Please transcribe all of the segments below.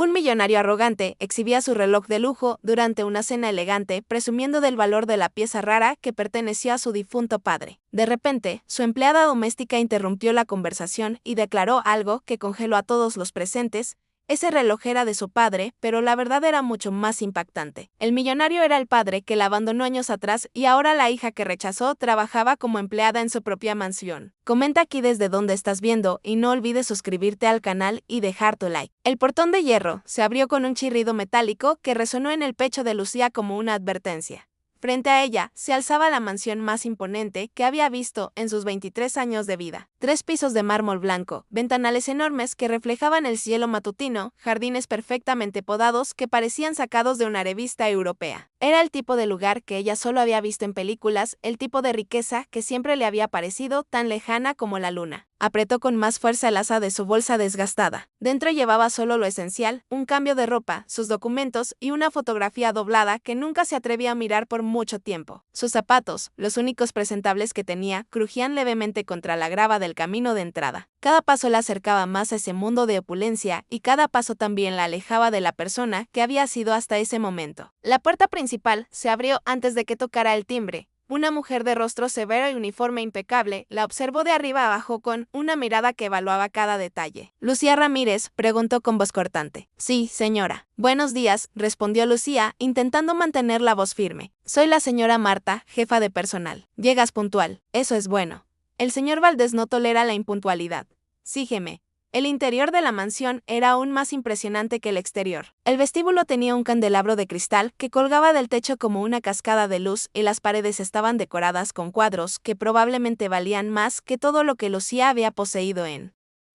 Un millonario arrogante exhibía su reloj de lujo durante una cena elegante, presumiendo del valor de la pieza rara que perteneció a su difunto padre. De repente, su empleada doméstica interrumpió la conversación y declaró algo que congeló a todos los presentes. Ese reloj era de su padre, pero la verdad era mucho más impactante. El millonario era el padre que la abandonó años atrás y ahora la hija que rechazó trabajaba como empleada en su propia mansión. Comenta aquí desde dónde estás viendo y no olvides suscribirte al canal y dejar tu like. El portón de hierro se abrió con un chirrido metálico que resonó en el pecho de Lucía como una advertencia. Frente a ella se alzaba la mansión más imponente que había visto en sus 23 años de vida. 3 pisos de mármol blanco, ventanales enormes que reflejaban el cielo matutino, jardines perfectamente podados que parecían sacados de una revista europea. Era el tipo de lugar que ella solo había visto en películas, el tipo de riqueza que siempre le había parecido tan lejana como la luna. Apretó con más fuerza el asa de su bolsa desgastada. Dentro llevaba solo lo esencial, un cambio de ropa, sus documentos y una fotografía doblada que nunca se atrevía a mirar por mucho tiempo. Sus zapatos, los únicos presentables que tenía, crujían levemente contra la grava del camino de entrada. Cada paso la acercaba más a ese mundo de opulencia y cada paso también la alejaba de la persona que había sido hasta ese momento. La puerta principal se abrió antes de que tocara el timbre. Una mujer de rostro severo y uniforme impecable la observó de arriba abajo con una mirada que evaluaba cada detalle. Lucía Ramírez preguntó con voz cortante. Sí, señora. Buenos días, respondió Lucía, intentando mantener la voz firme. Soy la señora Marta, jefa de personal. Llegas puntual. Eso es bueno. El señor Valdés no tolera la impuntualidad. Sígueme. El interior de la mansión era aún más impresionante que el exterior. El vestíbulo tenía un candelabro de cristal que colgaba del techo como una cascada de luz y las paredes estaban decoradas con cuadros que probablemente valían más que todo lo que Lucía había poseído en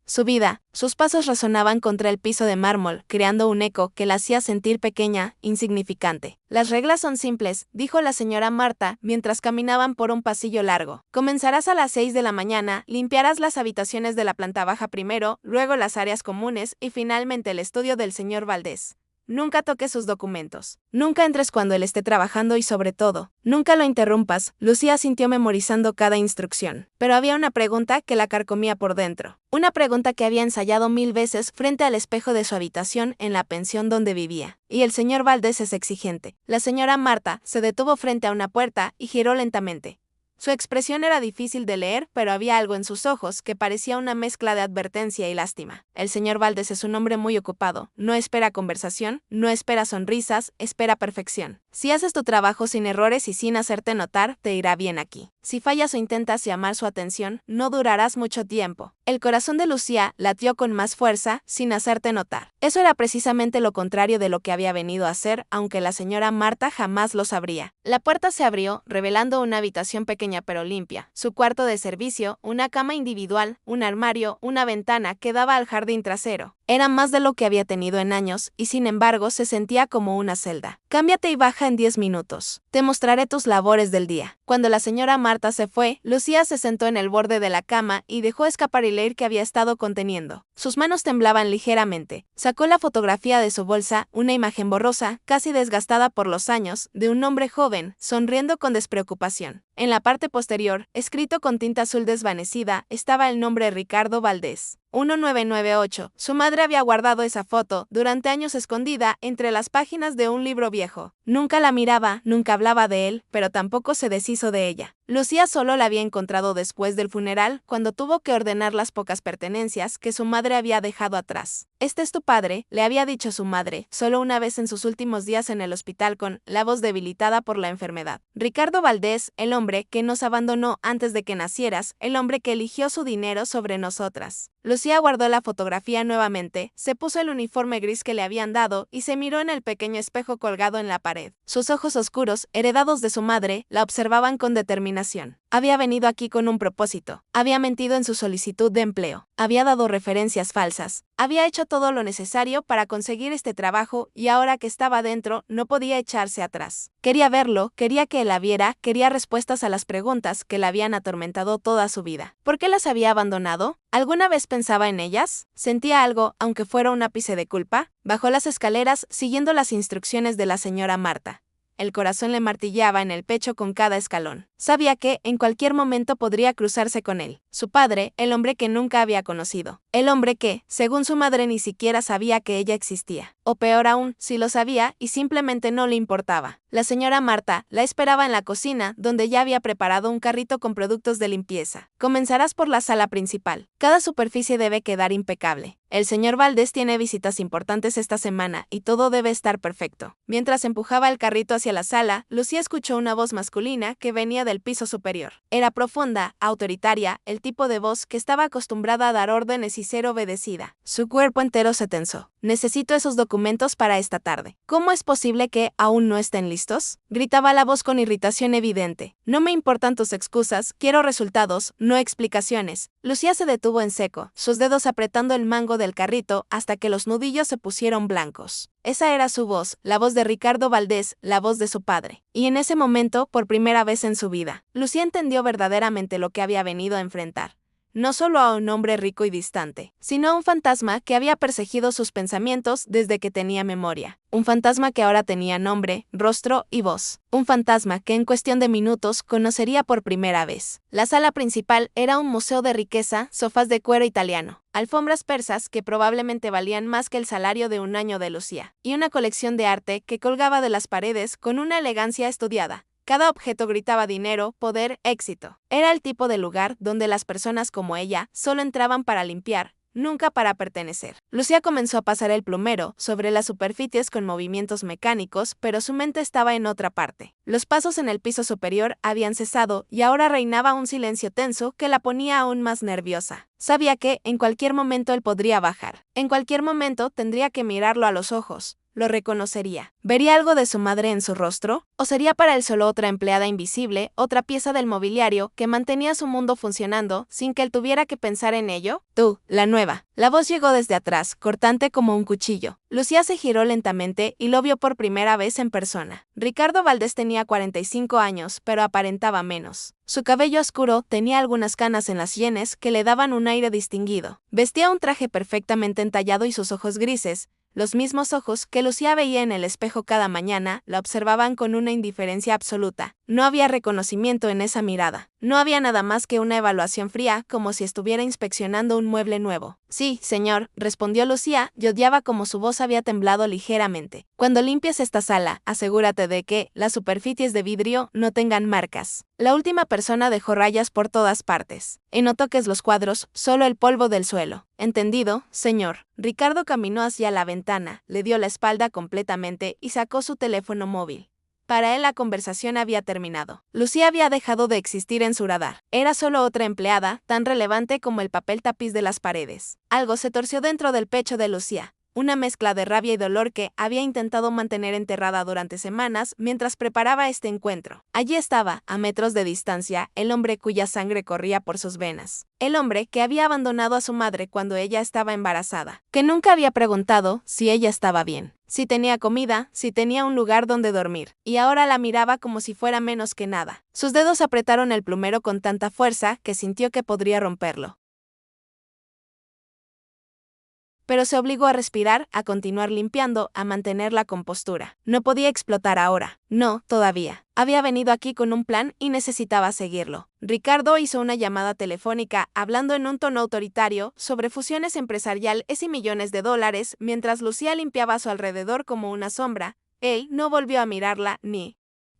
su vida. Sus pasos resonaban contra el piso de mármol, creando un eco que la hacía sentir pequeña, insignificante. Las reglas son simples, dijo la señora Marta mientras caminaban por un pasillo largo. Comenzarás a las 6 de la mañana, limpiarás las habitaciones de la planta baja primero, luego las áreas comunes y finalmente el estudio del señor Valdés. Nunca toques sus documentos. Nunca entres cuando él esté trabajando y sobre todo, nunca lo interrumpas. Lucía sintió memorizando cada instrucción. Pero había una pregunta que la carcomía por dentro. Una pregunta que había ensayado 1000 veces frente al espejo de su habitación en la pensión donde vivía. Y el señor Valdés es exigente. La señora Marta se detuvo frente a una puerta y giró lentamente. Su expresión era difícil de leer, pero había algo en sus ojos que parecía una mezcla de advertencia y lástima. El señor Valdés es un hombre muy ocupado. No espera conversación, no espera sonrisas, espera perfección. Si haces tu trabajo sin errores y sin hacerte notar, te irá bien aquí. Si fallas o intentas llamar su atención, no durarás mucho tiempo. El corazón de Lucía latió con más fuerza, sin hacerte notar. Eso era precisamente lo contrario de lo que había venido a hacer, aunque la señora Marta jamás lo sabría. La puerta se abrió, revelando una habitación pequeña pero limpia. Su cuarto de servicio, una cama individual, un armario, una ventana que daba al jardín trasero. Era más de lo que había tenido en años, y sin embargo se sentía como una celda. Cámbiate y baja en 10 minutos. Te mostraré tus labores del día. Cuando la señora Marta se fue, Lucía se sentó en el borde de la cama y dejó escapar el aire que había estado conteniendo. Sus manos temblaban ligeramente. Sacó la fotografía de su bolsa, una imagen borrosa, casi desgastada por los años, de un hombre joven, sonriendo con despreocupación. En la parte posterior, escrito con tinta azul desvanecida, estaba el nombre Ricardo Valdés. 1998. Su madre había guardado esa foto durante años escondida entre las páginas de un libro viejo. Nunca la miraba, nunca hablaba de él, pero tampoco se deshizo de ella. Lucía solo la había encontrado después del funeral, cuando tuvo que ordenar las pocas pertenencias que su madre había dejado atrás. Este es tu padre, le había dicho su madre, solo una vez en sus últimos días en el hospital con la voz debilitada por la enfermedad. Ricardo Valdés, el hombre que nos abandonó antes de que nacieras, el hombre que eligió su dinero sobre nosotras. Lucía guardó la fotografía nuevamente, se puso el uniforme gris que le habían dado y se miró en el pequeño espejo colgado en la pared. Sus ojos oscuros, heredados de su madre, la observaban con determinación. Había venido aquí con un propósito. Había mentido en su solicitud de empleo. Había dado referencias falsas. Había hecho todo lo necesario para conseguir este trabajo y ahora que estaba dentro, no podía echarse atrás. Quería verlo, quería que él la viera, quería respuestas a las preguntas que la habían atormentado toda su vida. ¿Por qué las había abandonado? ¿Alguna vez pensaba en ellas? ¿Sentía algo, aunque fuera un ápice de culpa? Bajó las escaleras siguiendo las instrucciones de la señora Marta. El corazón le martilleaba en el pecho con cada escalón. Sabía que, en cualquier momento, podría cruzarse con él. Su padre, el hombre que nunca había conocido. El hombre que, según su madre, ni siquiera sabía que ella existía. O peor aún, si lo sabía y simplemente no le importaba. La señora Marta la esperaba en la cocina, donde ya había preparado un carrito con productos de limpieza. Comenzarás por la sala principal. Cada superficie debe quedar impecable. El señor Valdés tiene visitas importantes esta semana y todo debe estar perfecto. Mientras empujaba el carrito hacia la sala, Lucía escuchó una voz masculina que venía del piso superior. Era profunda, autoritaria, el tipo de voz que estaba acostumbrada a dar órdenes y ser obedecida. Su cuerpo entero se tensó. Necesito esos documentos para esta tarde. ¿Cómo es posible que aún no estén listos? Gritaba la voz con irritación evidente. No me importan tus excusas, quiero resultados, no explicaciones. Lucía se detuvo en seco, sus dedos apretando el mango del carrito hasta que los nudillos se pusieron blancos. Esa era su voz, la voz de Ricardo Valdés, la voz de su padre. Y en ese momento, por primera vez en su vida, Lucía entendió verdaderamente lo que había venido a enfrentar. No solo a un hombre rico y distante, sino a un fantasma que había perseguido sus pensamientos desde que tenía memoria. Un fantasma que ahora tenía nombre, rostro y voz. Un fantasma que en cuestión de minutos conocería por primera vez. La sala principal era un museo de riqueza, sofás de cuero italiano, alfombras persas que probablemente valían más que el salario de un año de Lucía, y una colección de arte que colgaba de las paredes con una elegancia estudiada. Cada objeto gritaba dinero, poder, éxito. Era el tipo de lugar donde las personas como ella solo entraban para limpiar, nunca para pertenecer. Lucía comenzó a pasar el plumero sobre las superficies con movimientos mecánicos, pero su mente estaba en otra parte. Los pasos en el piso superior habían cesado y ahora reinaba un silencio tenso que la ponía aún más nerviosa. Sabía que, en cualquier momento, él podría bajar. En cualquier momento, tendría que mirarlo a los ojos. Lo reconocería. ¿Vería algo de su madre en su rostro? ¿O sería para él solo otra empleada invisible, otra pieza del mobiliario que mantenía su mundo funcionando sin que él tuviera que pensar en ello? Tú, la nueva. La voz llegó desde atrás, cortante como un cuchillo. Lucía se giró lentamente y lo vio por primera vez en persona. Ricardo Valdés tenía 45 años, pero aparentaba menos. Su cabello oscuro tenía algunas canas en las sienes que le daban un aire distinguido. Vestía un traje perfectamente entallado y sus ojos grises, los mismos ojos que Lucía veía en el espejo cada mañana, la observaban con una indiferencia absoluta. No había reconocimiento en esa mirada. No había nada más que una evaluación fría, como si estuviera inspeccionando un mueble nuevo. Sí, señor, respondió Lucía, y odiaba como su voz había temblado ligeramente. Cuando limpies esta sala, asegúrate de que las superficies de vidrio no tengan marcas. La última persona dejó rayas por todas partes. Y no toques los cuadros, solo el polvo del suelo. ¿Entendido, señor? Ricardo caminó hacia la ventana, le dio la espalda completamente y sacó su teléfono móvil. Para él la conversación había terminado. Lucía había dejado de existir en su radar. Era solo otra empleada, tan relevante como el papel tapiz de las paredes. Algo se torció dentro del pecho de Lucía. Una mezcla de rabia y dolor que había intentado mantener enterrada durante semanas mientras preparaba este encuentro. Allí estaba, a metros de distancia, el hombre cuya sangre corría por sus venas. El hombre que había abandonado a su madre cuando ella estaba embarazada. Que nunca había preguntado si ella estaba bien, si tenía comida, si tenía un lugar donde dormir. Y ahora la miraba como si fuera menos que nada. Sus dedos apretaron el plumero con tanta fuerza que sintió que podría romperlo. Pero se obligó a respirar, a continuar limpiando, a mantener la compostura. No podía explotar ahora. No, todavía. Había venido aquí con un plan y necesitaba seguirlo. Ricardo hizo una llamada telefónica, hablando en un tono autoritario, sobre fusiones empresariales y millones de dólares, mientras Lucía limpiaba a su alrededor como una sombra. Él no volvió a mirarla, ni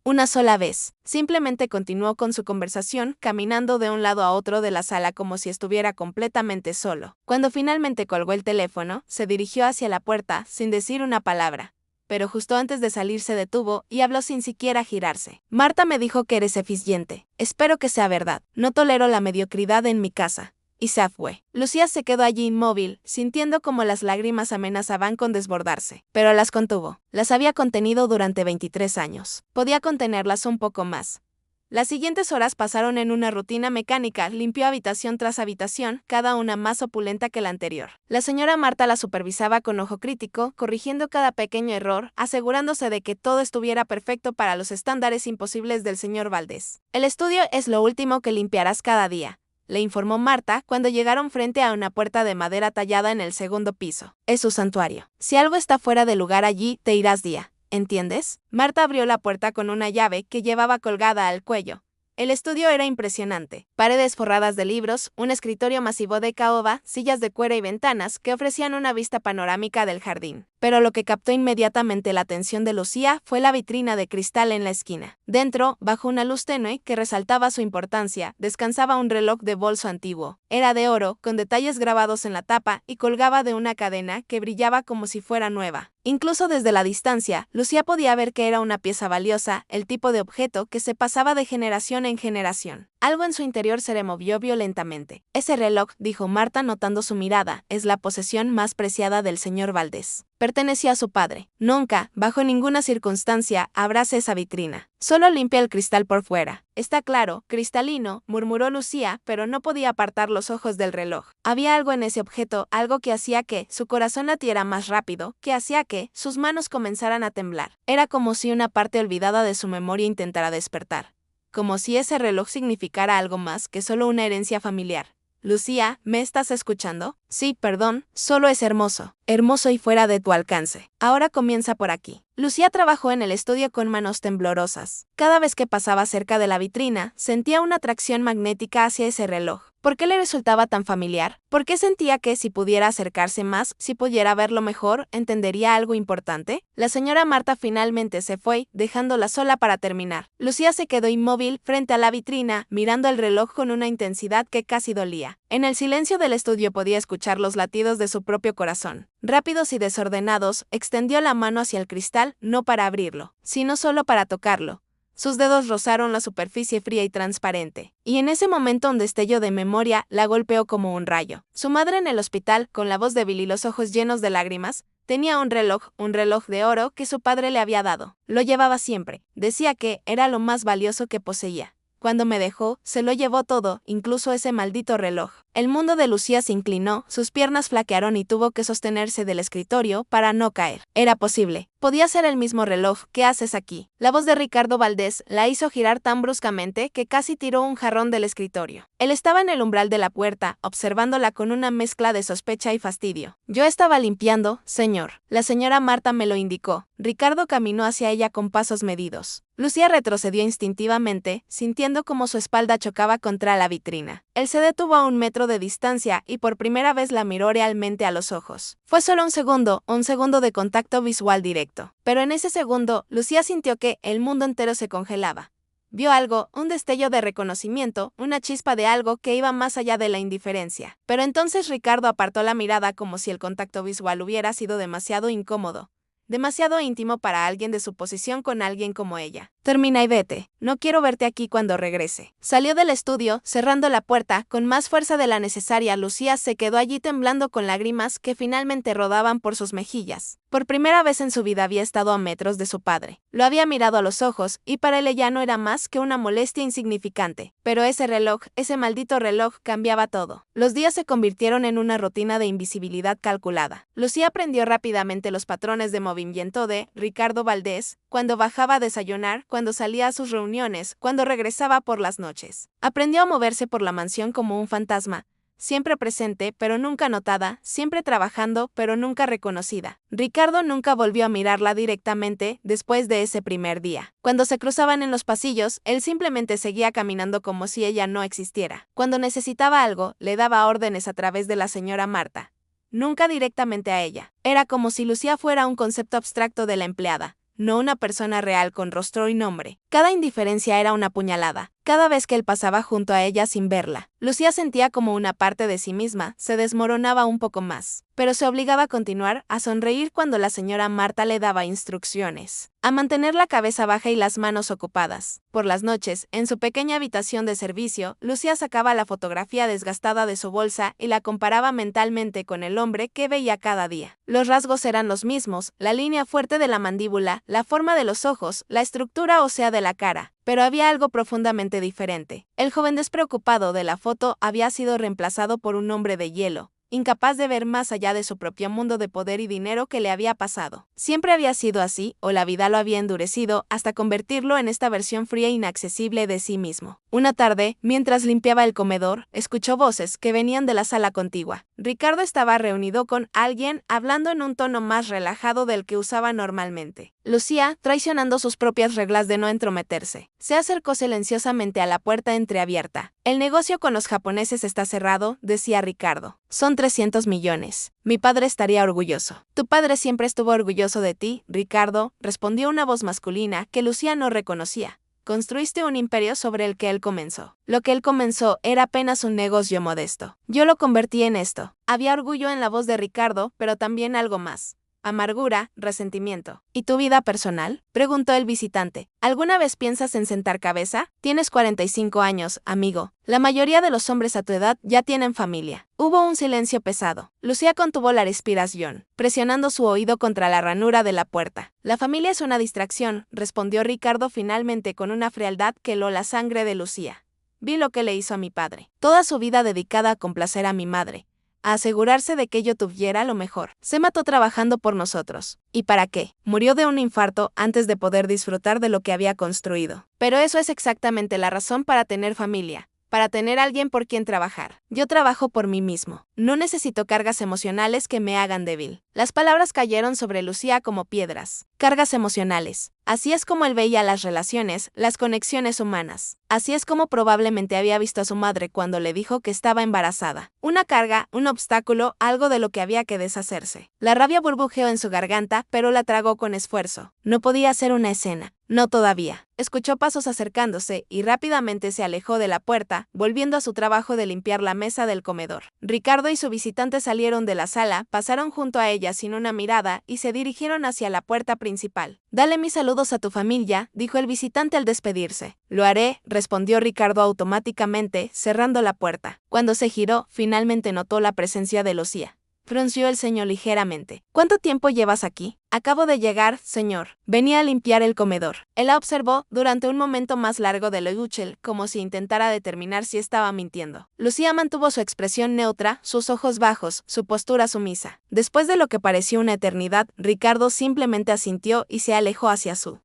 una sola vez. Simplemente continuó con su conversación, caminando de un lado a otro de la sala como si estuviera completamente solo. Cuando finalmente colgó el teléfono, se dirigió hacia la puerta, sin decir una palabra. Pero justo antes de salir se detuvo y habló sin siquiera girarse. Marta me dijo que eres eficiente. Espero que sea verdad. No tolero la mediocridad en mi casa. Y se fue. Lucía se quedó allí inmóvil, sintiendo como las lágrimas amenazaban con desbordarse. Pero las contuvo. Las había contenido durante 23 años. Podía contenerlas un poco más. Las siguientes horas pasaron en una rutina mecánica, limpió habitación tras habitación, cada una más opulenta que la anterior. La señora Marta la supervisaba con ojo crítico, corrigiendo cada pequeño error, asegurándose de que todo estuviera perfecto para los estándares imposibles del señor Valdés. El estudio es lo último que limpiarás cada día, le informó Marta cuando llegaron frente a una puerta de madera tallada en el segundo piso. Es su santuario. Si algo está fuera de lugar allí, te irás día. ¿Entiendes? Marta abrió la puerta con una llave que llevaba colgada al cuello. El estudio era impresionante. Paredes forradas de libros, un escritorio masivo de caoba, sillas de cuero y ventanas que ofrecían una vista panorámica del jardín. Pero lo que captó inmediatamente la atención de Lucía fue la vitrina de cristal en la esquina. Dentro, bajo una luz tenue que resaltaba su importancia, descansaba un reloj de bolso antiguo. Era de oro, con detalles grabados en la tapa y colgaba de una cadena que brillaba como si fuera nueva. Incluso desde la distancia, Lucía podía ver que era una pieza valiosa, el tipo de objeto que se pasaba de generación en generación. Algo en su interior se removió violentamente. Ese reloj, dijo Marta notando su mirada, es la posesión más preciada del señor Valdés. Pertenecía a su padre. Nunca, bajo ninguna circunstancia, abrace esa vitrina. Solo limpia el cristal por fuera. Está claro, cristalino, murmuró Lucía, pero no podía apartar los ojos del reloj. Había algo en ese objeto, algo que hacía que su corazón latiera más rápido, que hacía que sus manos comenzaran a temblar. Era como si una parte olvidada de su memoria intentara despertar. Como si ese reloj significara algo más que solo una herencia familiar. Lucía, ¿me estás escuchando? Sí, perdón, solo es hermoso. Hermoso y fuera de tu alcance. Ahora comienza por aquí. Lucía trabajó en el estudio con manos temblorosas. Cada vez que pasaba cerca de la vitrina, sentía una atracción magnética hacia ese reloj. ¿Por qué le resultaba tan familiar? ¿Por qué sentía que si pudiera acercarse más, si pudiera verlo mejor, entendería algo importante? La señora Marta finalmente se fue, dejándola sola para terminar. Lucía se quedó inmóvil frente a la vitrina, mirando el reloj con una intensidad que casi dolía. En el silencio del estudio podía escuchar los latidos de su propio corazón. Rápidos y desordenados, extendió la mano hacia el cristal, no para abrirlo, sino solo para tocarlo. Sus dedos rozaron la superficie fría y transparente, y en ese momento un destello de memoria la golpeó como un rayo. Su madre en el hospital, con la voz débil y los ojos llenos de lágrimas, tenía un reloj de oro que su padre le había dado. Lo llevaba siempre. Decía que era lo más valioso que poseía. Cuando me dejó, se lo llevó todo, incluso ese maldito reloj. El mundo de Lucía se inclinó, sus piernas flaquearon y tuvo que sostenerse del escritorio para no caer. Era posible. Podía ser el mismo reloj. ¿Qué haces aquí? La voz de Ricardo Valdés la hizo girar tan bruscamente que casi tiró un jarrón del escritorio. Él estaba en el umbral de la puerta, observándola con una mezcla de sospecha y fastidio. Yo estaba limpiando, señor. La señora Marta me lo indicó. Ricardo caminó hacia ella con pasos medidos. Lucía retrocedió instintivamente, sintiendo como su espalda chocaba contra la vitrina. Él se detuvo a 1 metro de distancia y por primera vez la miró realmente a los ojos. Fue solo un segundo de contacto visual directo. Pero en ese segundo, Lucía sintió que el mundo entero se congelaba. Vio algo, un destello de reconocimiento, una chispa de algo que iba más allá de la indiferencia. Pero entonces Ricardo apartó la mirada como si el contacto visual hubiera sido demasiado incómodo. Demasiado íntimo para alguien de su posición con alguien como ella. Termina y vete. No quiero verte aquí cuando regrese. Salió del estudio, cerrando la puerta, con más fuerza de la necesaria. Lucía se quedó allí temblando con lágrimas que finalmente rodaban por sus mejillas. Por primera vez en su vida había estado a metros de su padre. Lo había mirado a los ojos, y para él ya no era más que una molestia insignificante. Pero ese reloj, ese maldito reloj, cambiaba todo. Los días se convirtieron en una rutina de invisibilidad calculada. Lucía aprendió rápidamente los patrones de movimiento de Ricardo Valdés, cuando bajaba a desayunar, cuando salía a sus reuniones, cuando regresaba por las noches. Aprendió a moverse por la mansión como un fantasma, siempre presente, pero nunca notada, siempre trabajando, pero nunca reconocida. Ricardo nunca volvió a mirarla directamente después de ese primer día. Cuando se cruzaban en los pasillos, él simplemente seguía caminando como si ella no existiera. Cuando necesitaba algo, le daba órdenes a través de la señora Marta. Nunca directamente a ella. Era como si Lucía fuera un concepto abstracto de la empleada, no una persona real con rostro y nombre. Cada indiferencia era una puñalada. Cada vez que él pasaba junto a ella sin verla, Lucía sentía como una parte de sí misma se desmoronaba un poco más, pero se obligaba a continuar, a sonreír cuando la señora Marta le daba instrucciones, a mantener la cabeza baja y las manos ocupadas. Por las noches, en su pequeña habitación de servicio, Lucía sacaba la fotografía desgastada de su bolsa y la comparaba mentalmente con el hombre que veía cada día. Los rasgos eran los mismos, la línea fuerte de la mandíbula, la forma de los ojos, la estructura ósea de la cara. Pero había algo profundamente diferente. El joven despreocupado de la foto había sido reemplazado por un hombre de hielo, incapaz de ver más allá de su propio mundo de poder y dinero que le había pasado. Siempre había sido así, o la vida lo había endurecido hasta convertirlo en esta versión fría e inaccesible de sí mismo. Una tarde, mientras limpiaba el comedor, escuchó voces que venían de la sala contigua. Ricardo estaba reunido con alguien, hablando en un tono más relajado del que usaba normalmente. Lucía, traicionando sus propias reglas de no entrometerse, se acercó silenciosamente a la puerta entreabierta. El negocio con los japoneses está cerrado, decía Ricardo. Son 300 millones. Mi padre estaría orgulloso. Tu padre siempre estuvo orgulloso de ti, Ricardo, respondió una voz masculina que Lucía no reconocía. Construiste un imperio sobre el que él comenzó. Lo que él comenzó era apenas un negocio modesto. Yo lo convertí en esto. Había orgullo en la voz de Ricardo, pero también algo más. Amargura, resentimiento. ¿Y tu vida personal?, preguntó el visitante. ¿Alguna vez piensas en sentar cabeza? Tienes 45 años, amigo. La mayoría de los hombres a tu edad ya tienen familia. Hubo un silencio pesado. Lucía contuvo la respiración, presionando su oído contra la ranura de la puerta. La familia es una distracción, respondió Ricardo finalmente con una frialdad que heló la sangre de Lucía. Vi lo que le hizo a mi padre. Toda su vida dedicada a complacer a mi madre, a asegurarse de que yo tuviera lo mejor. Se mató trabajando por nosotros. ¿Y para qué? Murió de un infarto antes de poder disfrutar de lo que había construido. Pero eso es exactamente la razón para tener familia. Para tener alguien por quien trabajar. Yo trabajo por mí mismo. No necesito cargas emocionales que me hagan débil. Las palabras cayeron sobre Lucía como piedras. Cargas emocionales. Así es como él veía las relaciones, las conexiones humanas. Así es como probablemente había visto a su madre cuando le dijo que estaba embarazada. Una carga, un obstáculo, algo de lo que había que deshacerse. La rabia burbujeó en su garganta, pero la tragó con esfuerzo. No podía hacer una escena. No todavía. Escuchó pasos acercándose y rápidamente se alejó de la puerta, volviendo a su trabajo de limpiar la mesa del comedor. Ricardo y su visitante salieron de la sala, pasaron junto a ella sin una mirada y se dirigieron hacia la puerta principal. Dale mis saludos a tu familia, dijo el visitante al despedirse. Lo haré, respondió Ricardo automáticamente, cerrando la puerta. Cuando se giró, finalmente notó la presencia de Lucía. Frunció el ceño ligeramente. ¿Cuánto tiempo llevas aquí? Acabo de llegar, señor. Venía a limpiar el comedor. Él la observó durante un momento más largo de lo útil, como si intentara determinar si estaba mintiendo. Lucía mantuvo su expresión neutra, sus ojos bajos, su postura sumisa. Después de lo que pareció una eternidad, Ricardo simplemente asintió y se alejó hacia su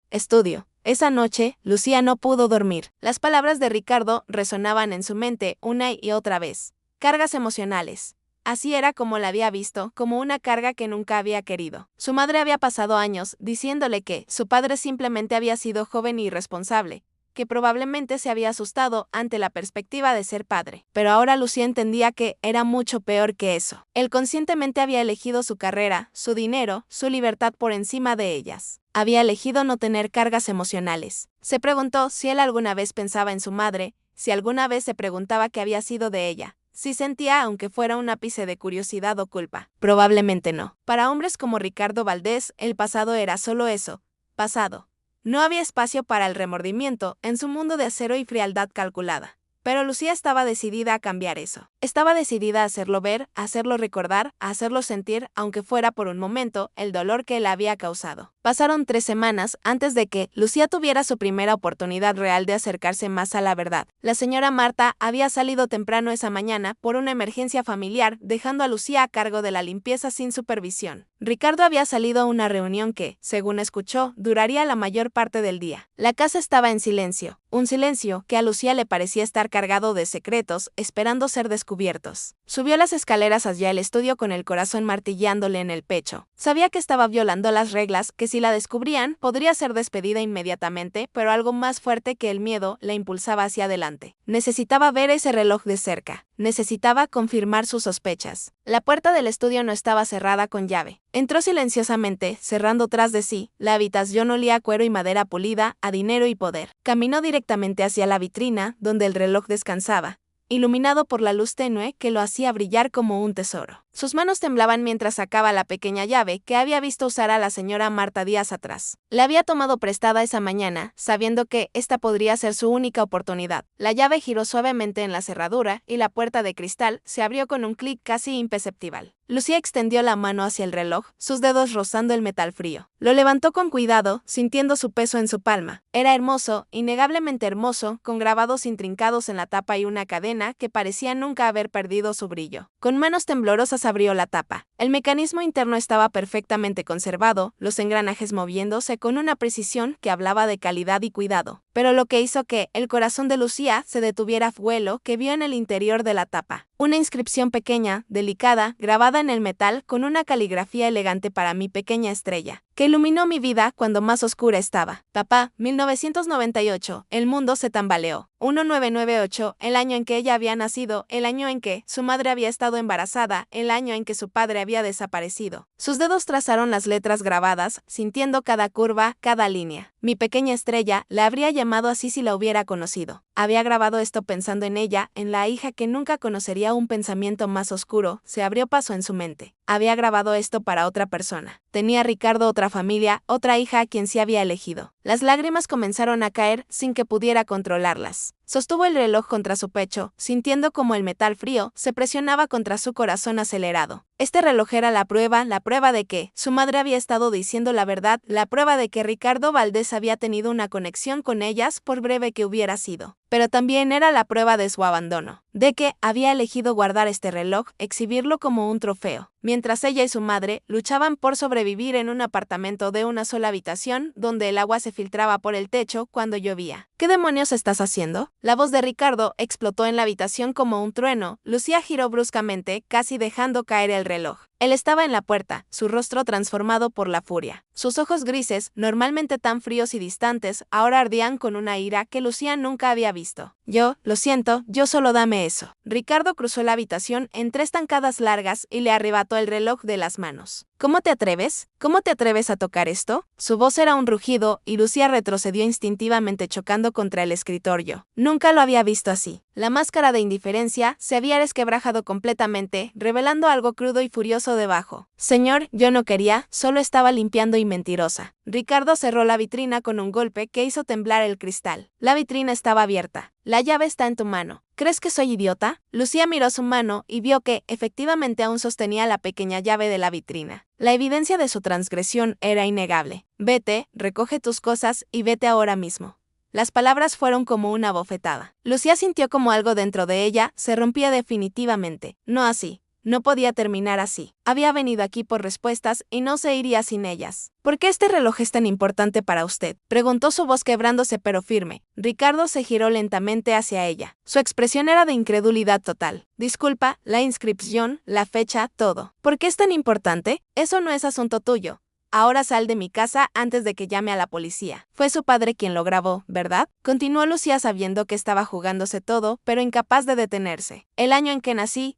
estudio. Esa noche, Lucía no pudo dormir. Las palabras de Ricardo resonaban en su mente una y otra vez. Cargas emocionales. Así era como la había visto, como una carga que nunca había querido. Su madre había pasado años diciéndole que su padre simplemente había sido joven y irresponsable, que probablemente se había asustado ante la perspectiva de ser padre. Pero ahora Lucía entendía que era mucho peor que eso. Él conscientemente había elegido su carrera, su dinero, su libertad por encima de ellas. Había elegido no tener cargas emocionales. Se preguntó si él alguna vez pensaba en su madre, si alguna vez se preguntaba qué había sido de ella, si sentía aunque fuera un ápice de curiosidad o culpa. Probablemente no. Para hombres como Ricardo Valdés, el pasado era solo eso, pasado. No había espacio para el remordimiento en su mundo de acero y frialdad calculada. Pero Lucía estaba decidida a cambiar eso. Estaba decidida a hacerlo ver, a hacerlo recordar, a hacerlo sentir, aunque fuera por un momento, el dolor que le había causado. Pasaron 3 semanas antes de que Lucía tuviera su primera oportunidad real de acercarse más a la verdad. La señora Marta había salido temprano esa mañana por una emergencia familiar, dejando a Lucía a cargo de la limpieza sin supervisión. Ricardo había salido a una reunión que, según escuchó, duraría la mayor parte del día. La casa estaba en silencio, un silencio que a Lucía le parecía estar cargado de secretos, esperando ser descubiertos. Subió las escaleras hacia el estudio con el corazón martillándole en el pecho. Sabía que estaba violando las reglas, que si la descubrían, podría ser despedida inmediatamente, pero algo más fuerte que el miedo la impulsaba hacia adelante. Necesitaba ver ese reloj de cerca. Necesitaba confirmar sus sospechas. La puerta del estudio no estaba cerrada con llave. Entró silenciosamente, cerrando tras de sí. La habitación olía a cuero y madera pulida, a dinero y poder. Caminó directamente hacia la vitrina, donde el reloj descansaba, iluminado por la luz tenue que lo hacía brillar como un tesoro. Sus manos temblaban mientras sacaba la pequeña llave que había visto usar a la señora Marta días atrás. La había tomado prestada esa mañana, sabiendo que esta podría ser su única oportunidad. La llave giró suavemente en la cerradura y la puerta de cristal se abrió con un clic casi imperceptible. Lucía extendió la mano hacia el reloj, sus dedos rozando el metal frío. Lo levantó con cuidado, sintiendo su peso en su palma. Era hermoso, innegablemente hermoso, con grabados intrincados en la tapa y una cadena que parecía nunca haber perdido su brillo. Con manos temblorosas abrió la tapa. El mecanismo interno estaba perfectamente conservado, los engranajes moviéndose con una precisión que hablaba de calidad y cuidado. Pero lo que hizo que el corazón de Lucía se detuviera fue lo que vio en el interior de la tapa. Una inscripción pequeña, delicada, grabada en el metal con una caligrafía elegante para mi pequeña estrella, que iluminó mi vida cuando más oscura estaba. Papá, 1998, el mundo se tambaleó. 1998, el año en que ella había nacido, el año en que su madre había estado embarazada, el año en que su padre había desaparecido. Sus dedos trazaron las letras grabadas, sintiendo cada curva, cada línea. Mi pequeña estrella la habría llamado así si la hubiera conocido. Había grabado esto pensando en ella, en la hija que nunca conocería. Un pensamiento más oscuro se abrió paso en su mente. Había grabado esto para otra persona. Tenía Ricardo otra familia, otra hija a quien sí había elegido. Las lágrimas comenzaron a caer sin que pudiera controlarlas. Sostuvo el reloj contra su pecho, sintiendo como el metal frío se presionaba contra su corazón acelerado. Este reloj era la prueba de que su madre había estado diciendo la verdad, la prueba de que Ricardo Valdés había tenido una conexión con ellas por breve que hubiera sido. Pero también era la prueba de su abandono, de que había elegido guardar este reloj, exhibirlo como un trofeo, mientras ella y su madre luchaban por sobrevivir en un apartamento de una sola habitación donde el agua se filtraba por el techo cuando llovía. ¿Qué demonios estás haciendo? La voz de Ricardo explotó en la habitación como un trueno. Lucía giró bruscamente, casi dejando caer el reloj. Él estaba en la puerta, su rostro transformado por la furia. Sus ojos grises, normalmente tan fríos y distantes, ahora ardían con una ira que Lucía nunca había visto. Lo siento, yo solo dame eso. Ricardo cruzó la habitación en 3 zancadas largas y le arrebató el reloj de las manos. ¿Cómo te atreves? ¿Cómo te atreves a tocar esto? Su voz era un rugido y Lucía retrocedió instintivamente chocando contra el escritorio. Nunca lo había visto así. La máscara de indiferencia se había resquebrajado completamente, revelando algo crudo y furioso debajo. Señor, yo no quería, solo estaba limpiando y mentirosa. Ricardo cerró la vitrina con un golpe que hizo temblar el cristal. La vitrina estaba abierta. La llave está en tu mano. ¿Crees que soy idiota? Lucía miró su mano y vio que, efectivamente, aún sostenía la pequeña llave de la vitrina. La evidencia de su transgresión era innegable. Vete, recoge tus cosas y vete ahora mismo. Las palabras fueron como una bofetada. Lucía sintió como algo dentro de ella se rompía definitivamente. No así. No podía terminar así. Había venido aquí por respuestas y no se iría sin ellas. ¿Por qué este reloj es tan importante para usted?, preguntó su voz quebrándose pero firme. Ricardo se giró lentamente hacia ella. Su expresión era de incredulidad total. Disculpa, la inscripción, la fecha, todo. ¿Por qué es tan importante? Eso no es asunto tuyo. Ahora sal de mi casa antes de que llame a la policía. Fue su padre quien lo grabó, ¿verdad? Continuó Lucía sabiendo que estaba jugándose todo, pero incapaz de detenerse. El año en que nací,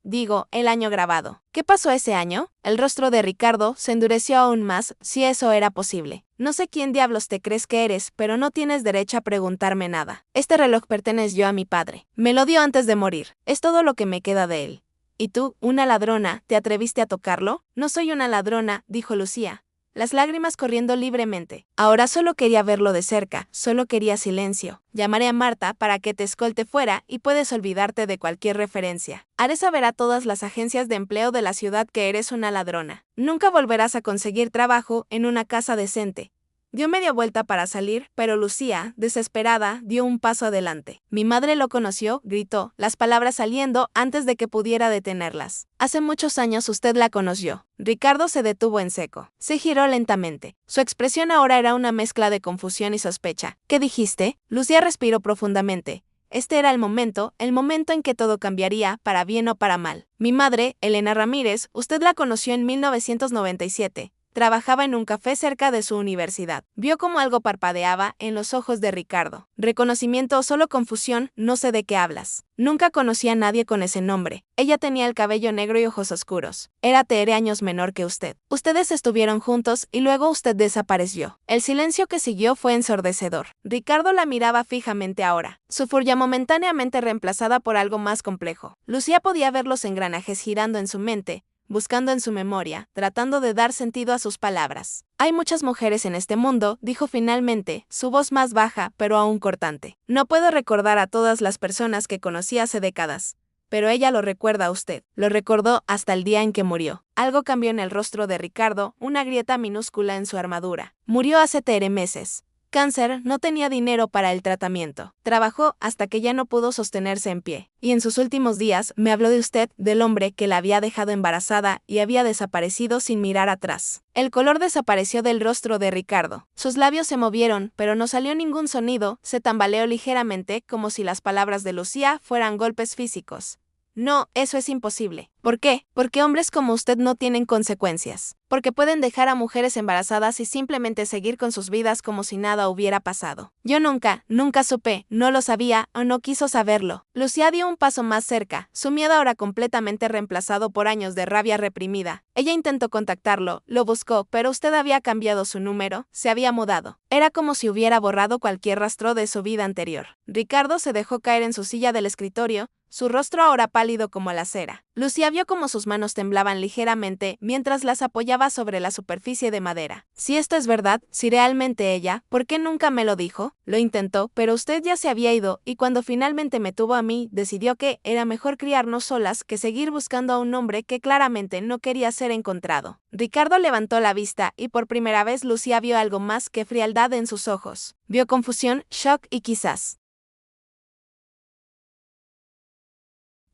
el año grabado. ¿Qué pasó ese año? El rostro de Ricardo se endureció aún más, si eso era posible. No sé quién diablos te crees que eres, pero no tienes derecho a preguntarme nada. Este reloj perteneció a mi padre. Me lo dio antes de morir. Es todo lo que me queda de él. ¿Y tú, una ladrona, te atreviste a tocarlo? No soy una ladrona, dijo Lucía, las lágrimas corriendo libremente. Ahora solo quería verlo de cerca, solo quería silencio. Llamaré a Marta para que te escolte fuera y puedes olvidarte de cualquier referencia. Haré saber a todas las agencias de empleo de la ciudad que eres una ladrona. Nunca volverás a conseguir trabajo en una casa decente. Dio media vuelta para salir, pero Lucía, desesperada, dio un paso adelante. Mi madre lo conoció, gritó, las palabras saliendo antes de que pudiera detenerlas. Hace muchos años usted la conoció. Ricardo se detuvo en seco. Se giró lentamente. Su expresión ahora era una mezcla de confusión y sospecha. ¿Qué dijiste? Lucía respiró profundamente. Este era el momento en que todo cambiaría, para bien o para mal. Mi madre, Elena Ramírez, usted la conoció en 1997. Trabajaba en un café cerca de su universidad. Vio como algo parpadeaba en los ojos de Ricardo. Reconocimiento o solo confusión, no sé de qué hablas. Nunca conocí a nadie con ese nombre. Ella tenía el cabello negro y ojos oscuros. Era 3 años menor que usted. Ustedes estuvieron juntos y luego usted desapareció. El silencio que siguió fue ensordecedor. Ricardo la miraba fijamente ahora, su furia momentáneamente reemplazada por algo más complejo. Lucía podía ver los engranajes girando en su mente, buscando en su memoria, tratando de dar sentido a sus palabras. Hay muchas mujeres en este mundo, dijo finalmente, su voz más baja, pero aún cortante. No puedo recordar a todas las personas que conocí hace décadas, pero ella lo recuerda a usted. Lo recordó hasta el día en que murió. Algo cambió en el rostro de Ricardo, una grieta minúscula en su armadura. Murió hace 3 meses. Cáncer, no tenía dinero para el tratamiento. Trabajó hasta que ya no pudo sostenerse en pie. Y en sus últimos días me habló de usted, del hombre que la había dejado embarazada y había desaparecido sin mirar atrás. El color desapareció del rostro de Ricardo. Sus labios se movieron, pero no salió ningún sonido, se tambaleó ligeramente como si las palabras de Lucía fueran golpes físicos. No, eso es imposible. ¿Por qué? Porque hombres como usted no tienen consecuencias. Porque pueden dejar a mujeres embarazadas y simplemente seguir con sus vidas como si nada hubiera pasado. Yo nunca supe, no lo sabía o no quiso saberlo. Lucía dio un paso más cerca, su miedo ahora completamente reemplazado por años de rabia reprimida. Ella intentó contactarlo, lo buscó, pero usted había cambiado su número, se había mudado. Era como si hubiera borrado cualquier rastro de su vida anterior. Ricardo se dejó caer en su silla del escritorio, su rostro ahora pálido como la cera. Lucía vio cómo sus manos temblaban ligeramente mientras las apoyaba sobre la superficie de madera. Si esto es verdad, si realmente ella, ¿por qué nunca me lo dijo? Lo intentó, pero usted ya se había ido, y cuando finalmente me tuvo a mí, decidió que era mejor criarnos solas que seguir buscando a un hombre que claramente no quería ser encontrado. Ricardo levantó la vista y por primera vez Lucía vio algo más que frialdad en sus ojos. Vio confusión, shock y quizás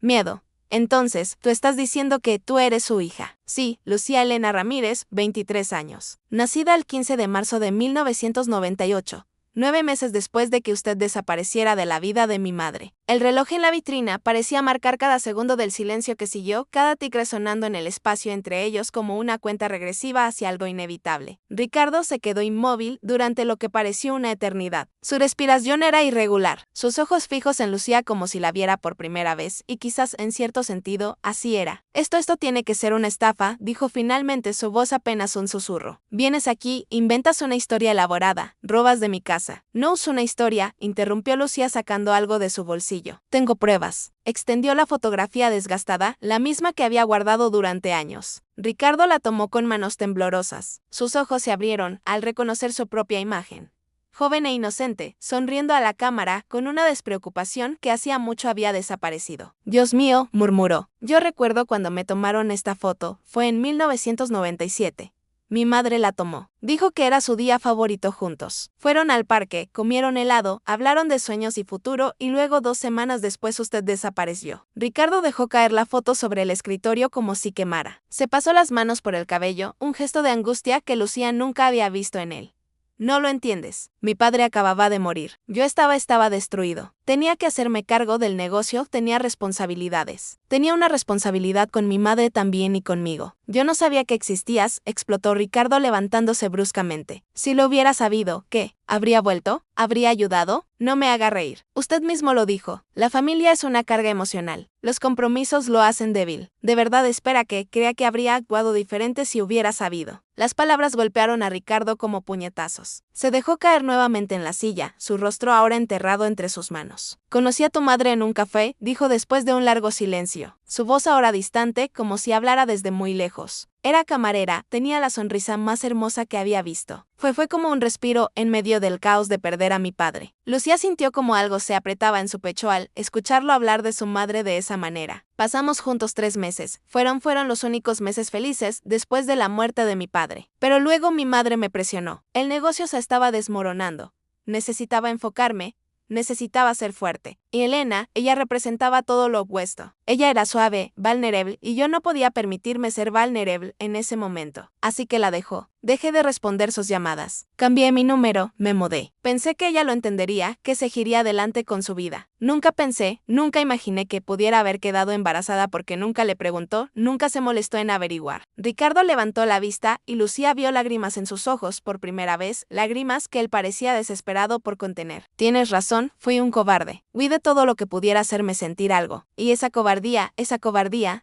miedo. Entonces, tú estás diciendo que tú eres su hija. Sí, Lucía Elena Ramírez, 23 años. Nacida el 15 de marzo de 1998. 9 meses después de que usted desapareciera de la vida de mi madre. El reloj en la vitrina parecía marcar cada segundo del silencio que siguió, cada tic resonando en el espacio entre ellos como una cuenta regresiva hacia algo inevitable. Ricardo se quedó inmóvil durante lo que pareció una eternidad. Su respiración era irregular, sus ojos fijos en Lucía como si la viera por primera vez, y quizás en cierto sentido, así era. Esto tiene que ser una estafa, dijo finalmente, su voz apenas un susurro. Vienes aquí, inventas una historia elaborada, robas de mi casa. No uso una historia, interrumpió Lucía sacando algo de su bolsillo. Tengo pruebas. Extendió la fotografía desgastada, la misma que había guardado durante años. Ricardo la tomó con manos temblorosas. Sus ojos se abrieron al reconocer su propia imagen. Joven e inocente, sonriendo a la cámara con una despreocupación que hacía mucho había desaparecido. Dios mío, murmuró. Yo recuerdo cuando me tomaron esta foto, fue en 1997. Mi madre la tomó. Dijo que era su día favorito juntos. Fueron al parque, comieron helado, hablaron de sueños y futuro y luego 2 semanas después usted desapareció. Ricardo dejó caer la foto sobre el escritorio como si quemara. Se pasó las manos por el cabello, un gesto de angustia que Lucía nunca había visto en él. No lo entiendes. Mi padre acababa de morir. Yo estaba destruido. Tenía que hacerme cargo del negocio, tenía responsabilidades. Tenía una responsabilidad con mi madre también y conmigo. Yo no sabía que existías, explotó Ricardo levantándose bruscamente. Si lo hubiera sabido, ¿qué? ¿Habría vuelto? ¿Habría ayudado? No me haga reír. Usted mismo lo dijo. La familia es una carga emocional. Los compromisos lo hacen débil. De verdad espera que crea que habría actuado diferente si hubiera sabido. Las palabras golpearon a Ricardo como puñetazos. Se dejó caer nuevamente en la silla, su rostro ahora enterrado entre sus manos. Conocí a tu madre en un café, dijo después de un largo silencio. Su voz ahora distante, como si hablara desde muy lejos. Era camarera, tenía la sonrisa más hermosa que había visto. Fue como un respiro en medio del caos de perder a mi padre. Lucía sintió como algo se apretaba en su pecho al escucharlo hablar de su madre de esa manera. Pasamos juntos 3 meses. Fueron los únicos meses felices después de la muerte de mi padre. Pero luego mi madre me presionó. El negocio se estaba desmoronando. Necesitaba enfocarme. Necesitaba ser fuerte. Y Elena, ella representaba todo lo opuesto. Ella era suave, vulnerable, y yo no podía permitirme ser vulnerable en ese momento. Así que la dejó. Dejé de responder sus llamadas. Cambié mi número, me mudé. Pensé que ella lo entendería, que seguiría adelante con su vida. Nunca imaginé que pudiera haber quedado embarazada porque nunca le preguntó, nunca se molestó en averiguar. Ricardo levantó la vista y Lucía vio lágrimas en sus ojos por primera vez, lágrimas que él parecía desesperado por contener. Tienes razón, fui un cobarde. Huí de todo lo que pudiera hacerme sentir algo. Y esa cobardía,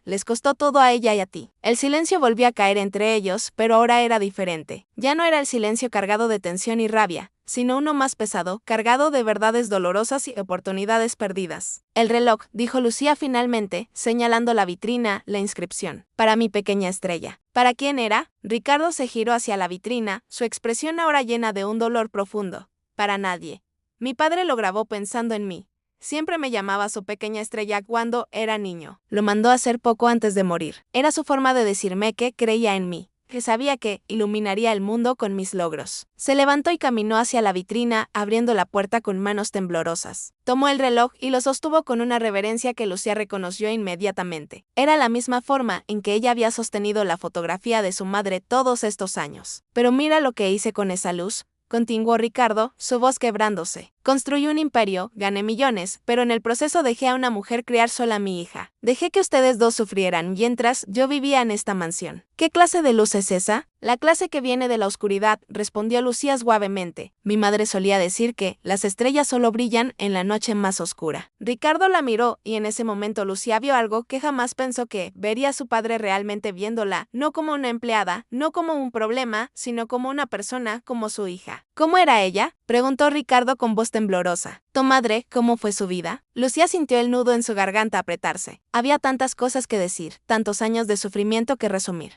les costó todo a ella y a ti. El silencio volvió a caer entre ellos, pero ahora era diferente. Ya no era el silencio cargado de tensión y rabia, sino uno más pesado, cargado de verdades dolorosas y oportunidades perdidas. El reloj, dijo Lucía finalmente, señalando la vitrina, la inscripción. Para mi pequeña estrella. ¿Para quién era? Ricardo se giró hacia la vitrina, su expresión ahora llena de un dolor profundo. Para nadie. Mi padre lo grabó pensando en mí. Siempre me llamaba su pequeña estrella cuando era niño. Lo mandó a hacer poco antes de morir. Era su forma de decirme que creía en mí. que sabía que iluminaría el mundo con mis logros. Se levantó y caminó hacia la vitrina, abriendo la puerta con manos temblorosas. Tomó el reloj y lo sostuvo con una reverencia que Lucía reconoció inmediatamente. Era la misma forma en que ella había sostenido la fotografía de su madre todos estos años. Pero mira lo que hice con esa luz, continuó Ricardo, su voz quebrándose. Construí un imperio, gané millones, pero en el proceso dejé a una mujer criar sola a mi hija. Dejé que ustedes dos sufrieran mientras yo vivía en esta mansión. ¿Qué clase de luz es esa? La clase que viene de la oscuridad, respondió Lucía suavemente. Mi madre solía decir que las estrellas solo brillan en la noche más oscura. Ricardo la miró y en ese momento Lucía vio algo que jamás pensó que vería a su padre realmente viéndola, no como una empleada, no como un problema, sino como una persona, como su hija. ¿Cómo era ella?, preguntó Ricardo con voz temblorosa. ¿Tu madre, cómo fue su vida? Lucía sintió el nudo en su garganta apretarse. Había tantas cosas que decir, tantos años de sufrimiento que resumir.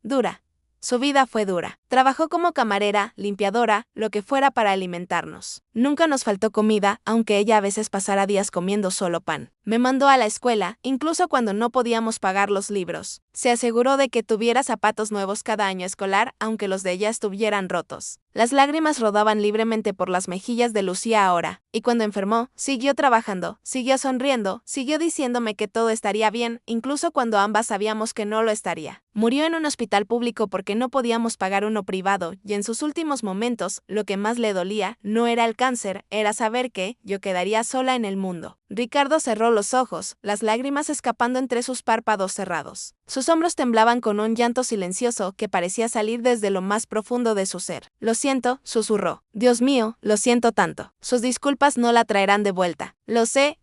Dura. Su vida fue dura. Trabajó como camarera, limpiadora, lo que fuera para alimentarnos. Nunca nos faltó comida, aunque ella a veces pasara días comiendo solo pan. Me mandó a la escuela, incluso cuando no podíamos pagar los libros. Se aseguró de que tuviera zapatos nuevos cada año escolar, aunque los de ella estuvieran rotos. Las lágrimas rodaban libremente por las mejillas de Lucía ahora, y cuando enfermó, siguió trabajando, siguió sonriendo, siguió diciéndome que todo estaría bien, incluso cuando ambas sabíamos que no lo estaría. Murió en un hospital público porque no podíamos pagar uno privado, y en sus últimos momentos, lo que más le dolía no era el cáncer, era saber que yo quedaría sola en el mundo. Ricardo cerró los ojos, las lágrimas escapando entre sus párpados cerrados. Sus hombros temblaban con un llanto silencioso que parecía salir desde lo más profundo de su ser. Lo siento, susurró. Dios mío, lo siento tanto. Sus disculpas no la traerán de vuelta. Lo sé,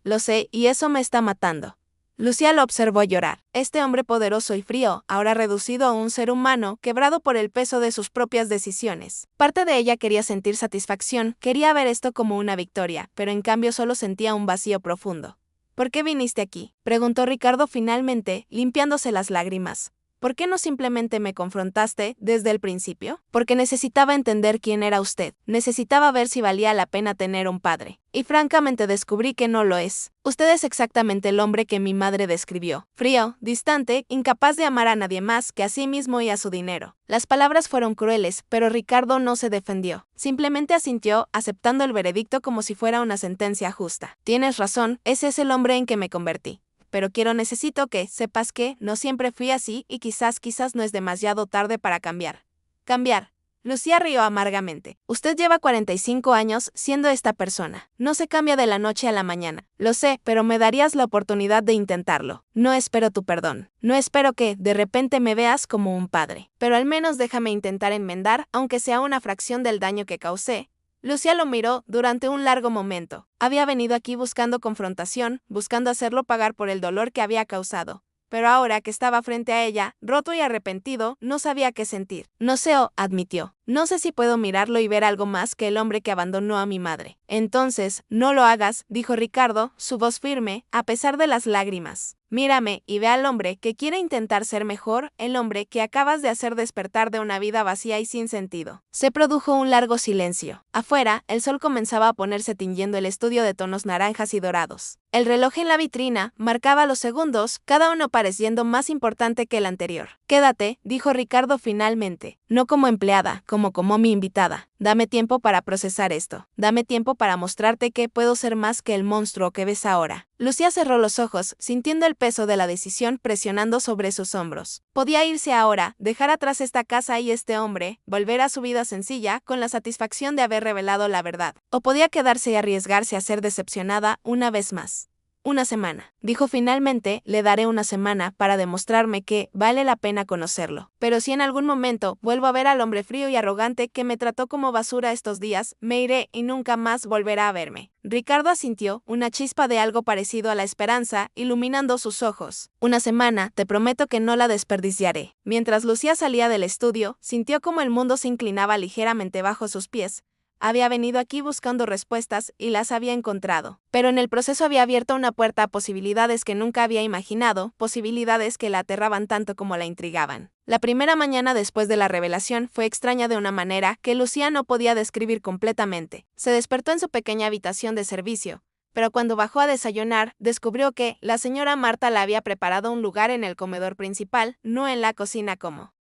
y eso me está matando. Lucía lo observó llorar. Este hombre poderoso y frío, ahora reducido a un ser humano, quebrado por el peso de sus propias decisiones. Parte de ella quería sentir satisfacción, quería ver esto como una victoria, pero en cambio solo sentía un vacío profundo. ¿Por qué viniste aquí?, preguntó Ricardo finalmente, limpiándose las lágrimas. ¿Por qué no simplemente me confrontaste desde el principio? Porque necesitaba entender quién era usted. Necesitaba ver si valía la pena tener un padre. Y francamente descubrí que no lo es. Usted es exactamente el hombre que mi madre describió. Frío, distante, incapaz de amar a nadie más que a sí mismo y a su dinero. Las palabras fueron crueles, pero Ricardo no se defendió. Simplemente asintió, aceptando el veredicto como si fuera una sentencia justa. Tienes razón, ese es el hombre en que me convertí. Pero necesito que sepas que no siempre fui así y quizás no es demasiado tarde para cambiar. Cambiar. Lucía rió amargamente. Usted lleva 45 años siendo esta persona. No se cambia de la noche a la mañana. Lo sé, pero me darías la oportunidad de intentarlo. No espero tu perdón. No espero que, de repente, me veas como un padre. Pero al menos déjame intentar enmendar, aunque sea una fracción del daño que causé. Lucía lo miró durante un largo momento. Había venido aquí buscando confrontación, buscando hacerlo pagar por el dolor que había causado. Pero ahora que estaba frente a ella, roto y arrepentido, no sabía qué sentir. No sé, admitió. No sé si puedo mirarlo y ver algo más que el hombre que abandonó a mi madre. Entonces, no lo hagas, dijo Ricardo, su voz firme, a pesar de las lágrimas. Mírame y ve al hombre que quiere intentar ser mejor, el hombre que acabas de hacer despertar de una vida vacía y sin sentido. Se produjo un largo silencio. Afuera, el sol comenzaba a ponerse tiñendo el estudio de tonos naranjas y dorados. El reloj en la vitrina marcaba los segundos, cada uno pareciendo más importante que el anterior. Quédate, dijo Ricardo finalmente, no como empleada, como mi invitada. Dame tiempo para procesar esto. Dame tiempo para mostrarte que puedo ser más que el monstruo que ves ahora. Lucía cerró los ojos, sintiendo el peso de la decisión presionando sobre sus hombros. Podía irse ahora, dejar atrás esta casa y este hombre, volver a su vida sencilla con la satisfacción de haber revelado la verdad. O podía quedarse y arriesgarse a ser decepcionada una vez más. Una semana. Dijo finalmente, le daré una semana para demostrarme que vale la pena conocerlo. Pero si en algún momento vuelvo a ver al hombre frío y arrogante que me trató como basura estos días, me iré y nunca más volverá a verme. Ricardo asintió, una chispa de algo parecido a la esperanza, iluminando sus ojos. Una semana, te prometo que no la desperdiciaré. Mientras Lucía salía del estudio, sintió como el mundo se inclinaba ligeramente bajo sus pies. Había venido aquí buscando respuestas y las había encontrado, pero en el proceso había abierto una puerta a posibilidades que nunca había imaginado, posibilidades que la aterraban tanto como la intrigaban. La primera mañana después de la revelación fue extraña de una manera que Lucía no podía describir completamente. Se despertó en su pequeña habitación de servicio, pero cuando bajó a desayunar, descubrió que la señora Marta le había preparado un lugar en el comedor principal, no en la cocina como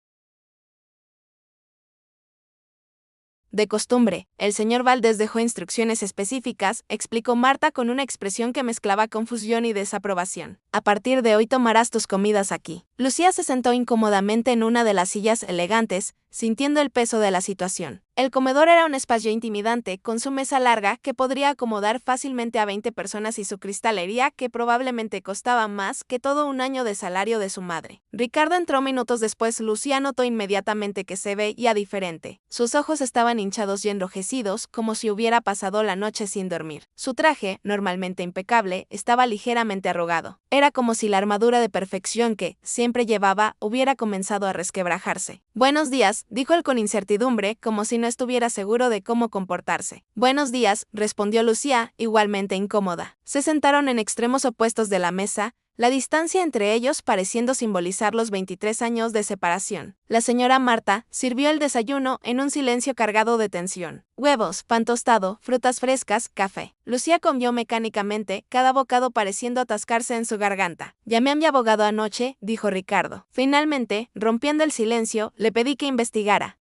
De costumbre, el señor Valdés dejó instrucciones específicas, explicó Marta con una expresión que mezclaba confusión y desaprobación. A partir de hoy tomarás tus comidas aquí. Lucía se sentó incómodamente en una de las sillas elegantes, sintiendo el peso de la situación. El comedor era un espacio intimidante, con su mesa larga que podría acomodar fácilmente a 20 personas y su cristalería que probablemente costaba más que todo un año de salario de su madre. Ricardo entró minutos después. Lucía notó inmediatamente que se veía diferente. Sus ojos estaban hinchados y enrojecidos, como si hubiera pasado la noche sin dormir. Su traje, normalmente impecable, estaba ligeramente arrugado. Era como si la armadura de perfección que siempre llevaba hubiera comenzado a resquebrajarse. Buenos días, dijo él con incertidumbre, como si no estuviera seguro de cómo comportarse. Buenos días, respondió Lucía, igualmente incómoda. Se sentaron en extremos opuestos de la mesa, la distancia entre ellos pareciendo simbolizar los 23 años de separación. La señora Marta sirvió el desayuno en un silencio cargado de tensión. Huevos, pan tostado, frutas frescas, café. Lucía comió mecánicamente, cada bocado pareciendo atascarse en su garganta. Llamé a mi abogado anoche, dijo Ricardo. Finalmente, rompiendo el silencio, le pedí que investigara.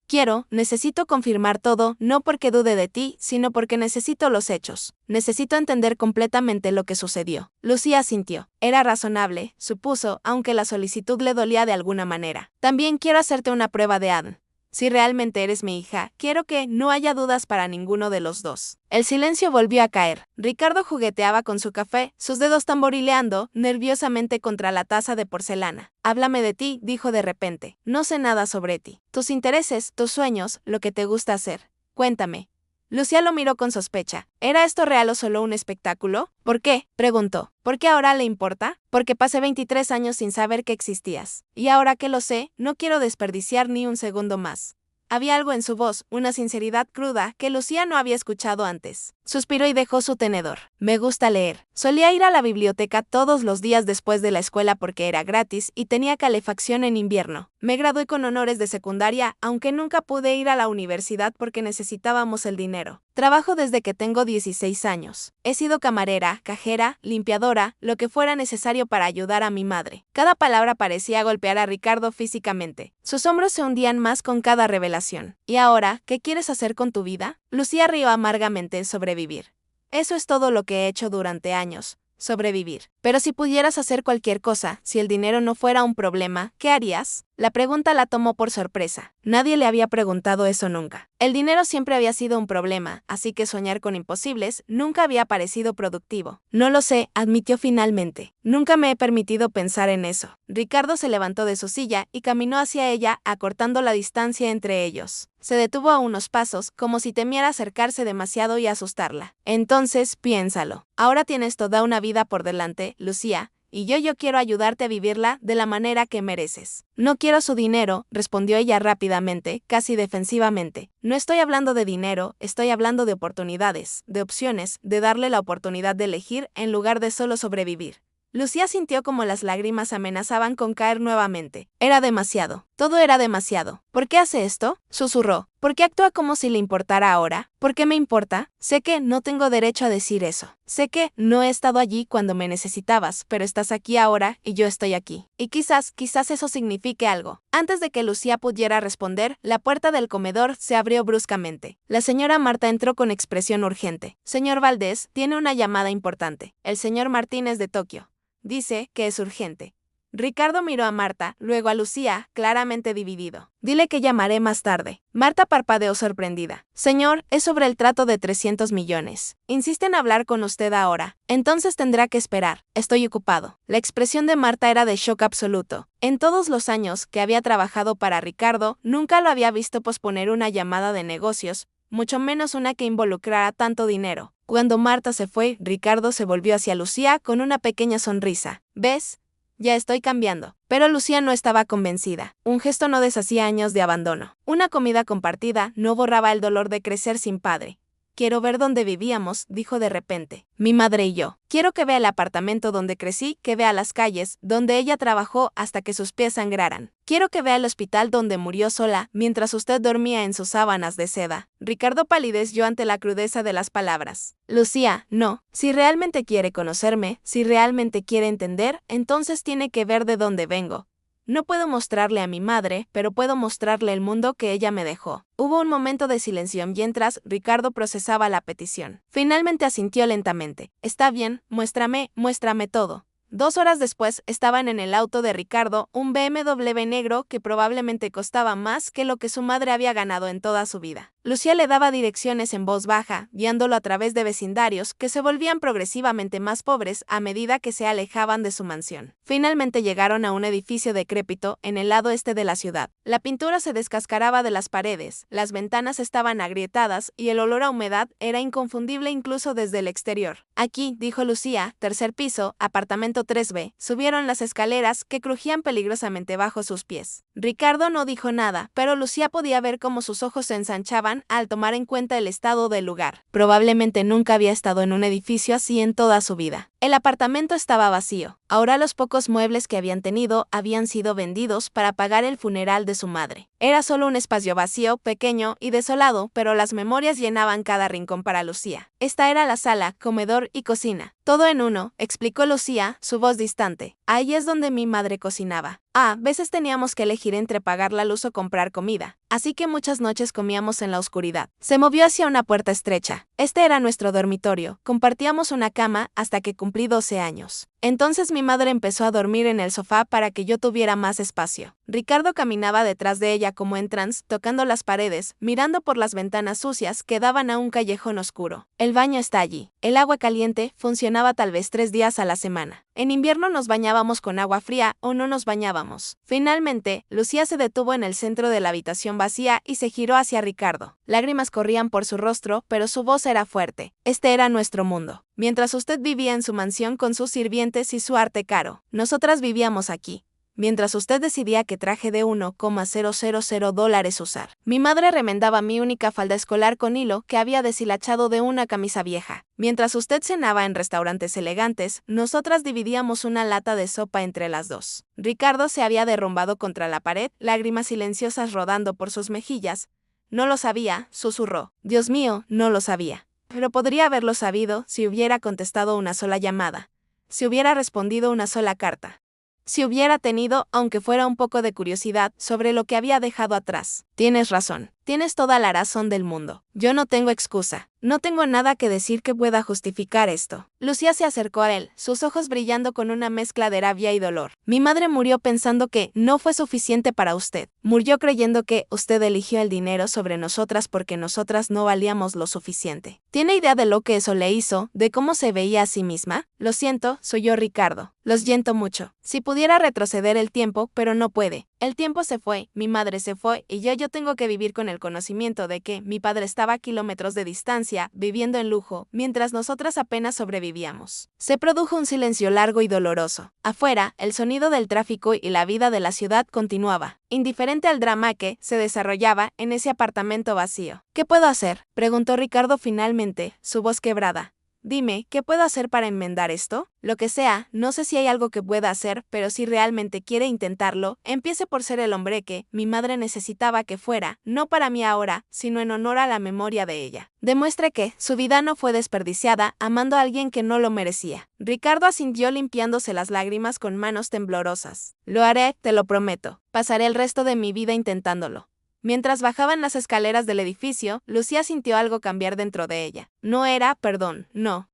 Necesito confirmar todo, no porque dude de ti, sino porque necesito los hechos. Necesito entender completamente lo que sucedió. Lucía asintió. Era razonable, supuso, aunque la solicitud le dolía de alguna manera. También quiero hacerte una prueba de ADN. Si realmente eres mi hija, quiero que no haya dudas para ninguno de los dos. El silencio volvió a caer. Ricardo jugueteaba con su café, sus dedos tamborileando nerviosamente contra la taza de porcelana. Háblame de ti, dijo de repente. No sé nada sobre ti. Tus intereses, tus sueños, lo que te gusta hacer. Cuéntame. Lucía lo miró con sospecha. ¿Era esto real o solo un espectáculo? ¿Por qué?, preguntó. ¿Por qué ahora le importa? Porque pasé 23 años sin saber que existías. Y ahora que lo sé, no quiero desperdiciar ni un segundo más. Había algo en su voz, una sinceridad cruda, que Lucía no había escuchado antes. Suspiró y dejó su tenedor. Me gusta leer. Solía ir a la biblioteca todos los días después de la escuela porque era gratis y tenía calefacción en invierno. Me gradué con honores de secundaria, aunque nunca pude ir a la universidad porque necesitábamos el dinero. Trabajo desde que tengo 16 años. He sido camarera, cajera, limpiadora, lo que fuera necesario para ayudar a mi madre. Cada palabra parecía golpear a Ricardo físicamente. Sus hombros se hundían más con cada revelación. ¿Y ahora, qué quieres hacer con tu vida? Lucía rió amargamente. Sobrevivir. Eso es todo lo que he hecho durante años. Sobrevivir. Pero si pudieras hacer cualquier cosa, si el dinero no fuera un problema, ¿qué harías? La pregunta la tomó por sorpresa. Nadie le había preguntado eso nunca. El dinero siempre había sido un problema, así que soñar con imposibles nunca había parecido productivo. No lo sé, admitió finalmente. Nunca me he permitido pensar en eso. Ricardo se levantó de su silla y caminó hacia ella, acortando la distancia entre ellos. Se detuvo a unos pasos, como si temiera acercarse demasiado y asustarla. Entonces, piénsalo. Ahora tienes toda una vida por delante, Lucía, y yo quiero ayudarte a vivirla de la manera que mereces. No quiero su dinero, respondió ella rápidamente, casi defensivamente. No estoy hablando de dinero, estoy hablando de oportunidades, de opciones, de darle la oportunidad de elegir en lugar de solo sobrevivir. Lucía sintió como las lágrimas amenazaban con caer nuevamente. Era demasiado. Todo era demasiado. ¿Por qué hace esto?, susurró. ¿Por qué actúa como si le importara ahora? ¿Por qué me importa? Sé que no tengo derecho a decir eso. Sé que no he estado allí cuando me necesitabas, pero estás aquí ahora y yo estoy aquí. Y quizás eso signifique algo. Antes de que Lucía pudiera responder, la puerta del comedor se abrió bruscamente. La señora Marta entró con expresión urgente. Señor Valdés, tiene una llamada importante. El señor Martínez de Tokio. Dice que es urgente. Ricardo miró a Marta, luego a Lucía, claramente dividido. Dile que llamaré más tarde. Marta parpadeó sorprendida. Señor, es sobre el trato de 300 millones. Insiste en hablar con usted ahora. Entonces tendrá que esperar. Estoy ocupado. La expresión de Marta era de shock absoluto. En todos los años que había trabajado para Ricardo, nunca lo había visto posponer una llamada de negocios, mucho menos una que involucrara tanto dinero. Cuando Marta se fue, Ricardo se volvió hacia Lucía con una pequeña sonrisa. ¿Ves? Ya estoy cambiando. Pero Lucía no estaba convencida. Un gesto no deshacía años de abandono. Una comida compartida no borraba el dolor de crecer sin padre. Quiero ver dónde vivíamos, dijo de repente. Mi madre y yo. Quiero que vea el apartamento donde crecí, que vea las calles, donde ella trabajó hasta que sus pies sangraran. Quiero que vea el hospital donde murió sola, mientras usted dormía en sus sábanas de seda. Ricardo palideció ante la crudeza de las palabras. Lucía, no. Si realmente quiere conocerme, si realmente quiere entender, entonces tiene que ver de dónde vengo. No puedo mostrarle a mi madre, pero puedo mostrarle el mundo que ella me dejó. Hubo un momento de silencio mientras Ricardo procesaba la petición. Finalmente asintió lentamente. Está bien, muéstrame todo. 2 horas después estaban en el auto de Ricardo, un BMW negro que probablemente costaba más que lo que su madre había ganado en toda su vida. Lucía le daba direcciones en voz baja, guiándolo a través de vecindarios que se volvían progresivamente más pobres a medida que se alejaban de su mansión. Finalmente llegaron a un edificio decrépito en el lado este de la ciudad. La pintura se descascaraba de las paredes, las ventanas estaban agrietadas y el olor a humedad era inconfundible incluso desde el exterior. Aquí, dijo Lucía, tercer piso, apartamento 3B, subieron las escaleras que crujían peligrosamente bajo sus pies. Ricardo no dijo nada, pero Lucía podía ver cómo sus ojos se ensanchaban al tomar en cuenta el estado del lugar. Probablemente nunca había estado en un edificio así en toda su vida. El apartamento estaba vacío. Ahora los pocos muebles que habían tenido habían sido vendidos para pagar el funeral de su madre. Era solo un espacio vacío, pequeño y desolado, pero las memorias llenaban cada rincón para Lucía. Esta era la sala, comedor y cocina. Todo en uno, explicó Lucía, su voz distante. Ahí es donde mi madre cocinaba. A veces teníamos que elegir entre pagar la luz o comprar comida, así que muchas noches comíamos en la oscuridad. Se movió hacia una puerta estrecha. Este era nuestro dormitorio. Compartíamos una cama hasta que cumplí 12 años. Entonces mi madre empezó a dormir en el sofá para que yo tuviera más espacio. Ricardo caminaba detrás de ella como en trance, tocando las paredes, mirando por las ventanas sucias que daban a un callejón oscuro. El baño está allí. El agua caliente funcionaba tal vez 3 días a la semana. En invierno nos bañábamos con agua fría o no nos bañábamos. Finalmente, Lucía se detuvo en el centro de la habitación vacía y se giró hacia Ricardo. Lágrimas corrían por su rostro, pero su voz era fuerte. Este era nuestro mundo. Mientras usted vivía en su mansión con sus sirvientes y su arte caro, nosotras vivíamos aquí. Mientras usted decidía qué traje de $1,000 usar. Mi madre remendaba mi única falda escolar con hilo que había deshilachado de una camisa vieja. Mientras usted cenaba en restaurantes elegantes, nosotras dividíamos una lata de sopa entre las dos. Ricardo se había derrumbado contra la pared, lágrimas silenciosas rodando por sus mejillas. No lo sabía, susurró. Dios mío, no lo sabía. Pero podría haberlo sabido si hubiera contestado una sola llamada. Si hubiera respondido una sola carta. Si hubiera tenido, aunque fuera un poco de curiosidad, sobre lo que había dejado atrás. Tienes razón. Tienes toda la razón del mundo. Yo no tengo excusa. No tengo nada que decir que pueda justificar esto. Lucía se acercó a él, sus ojos brillando con una mezcla de rabia y dolor. Mi madre murió pensando que no fue suficiente para usted. Murió creyendo que usted eligió el dinero sobre nosotras porque nosotras no valíamos lo suficiente. ¿Tiene idea de lo que eso le hizo? ¿De cómo se veía a sí misma? Lo siento, soy yo Ricardo. Los siento mucho. Si pudiera retroceder el tiempo, pero no puede. El tiempo se fue, mi madre se fue y yo tengo que vivir con el conocimiento de que mi padre estaba a kilómetros de distancia, viviendo en lujo, mientras nosotras apenas sobrevivíamos. Se produjo un silencio largo y doloroso. Afuera, el sonido del tráfico y la vida de la ciudad continuaba, indiferente al drama que se desarrollaba en ese apartamento vacío. ¿Qué puedo hacer?, preguntó Ricardo finalmente, su voz quebrada. Dime, ¿qué puedo hacer para enmendar esto? Lo que sea, no sé si hay algo que pueda hacer, pero si realmente quiere intentarlo, empiece por ser el hombre que mi madre necesitaba que fuera, no para mí ahora, sino en honor a la memoria de ella. Demuestre que su vida no fue desperdiciada amando a alguien que no lo merecía. Ricardo asintió limpiándose las lágrimas con manos temblorosas. Lo haré, te lo prometo. Pasaré el resto de mi vida intentándolo. Mientras bajaban las escaleras del edificio, Lucía sintió algo cambiar dentro de ella. No era perdón, no.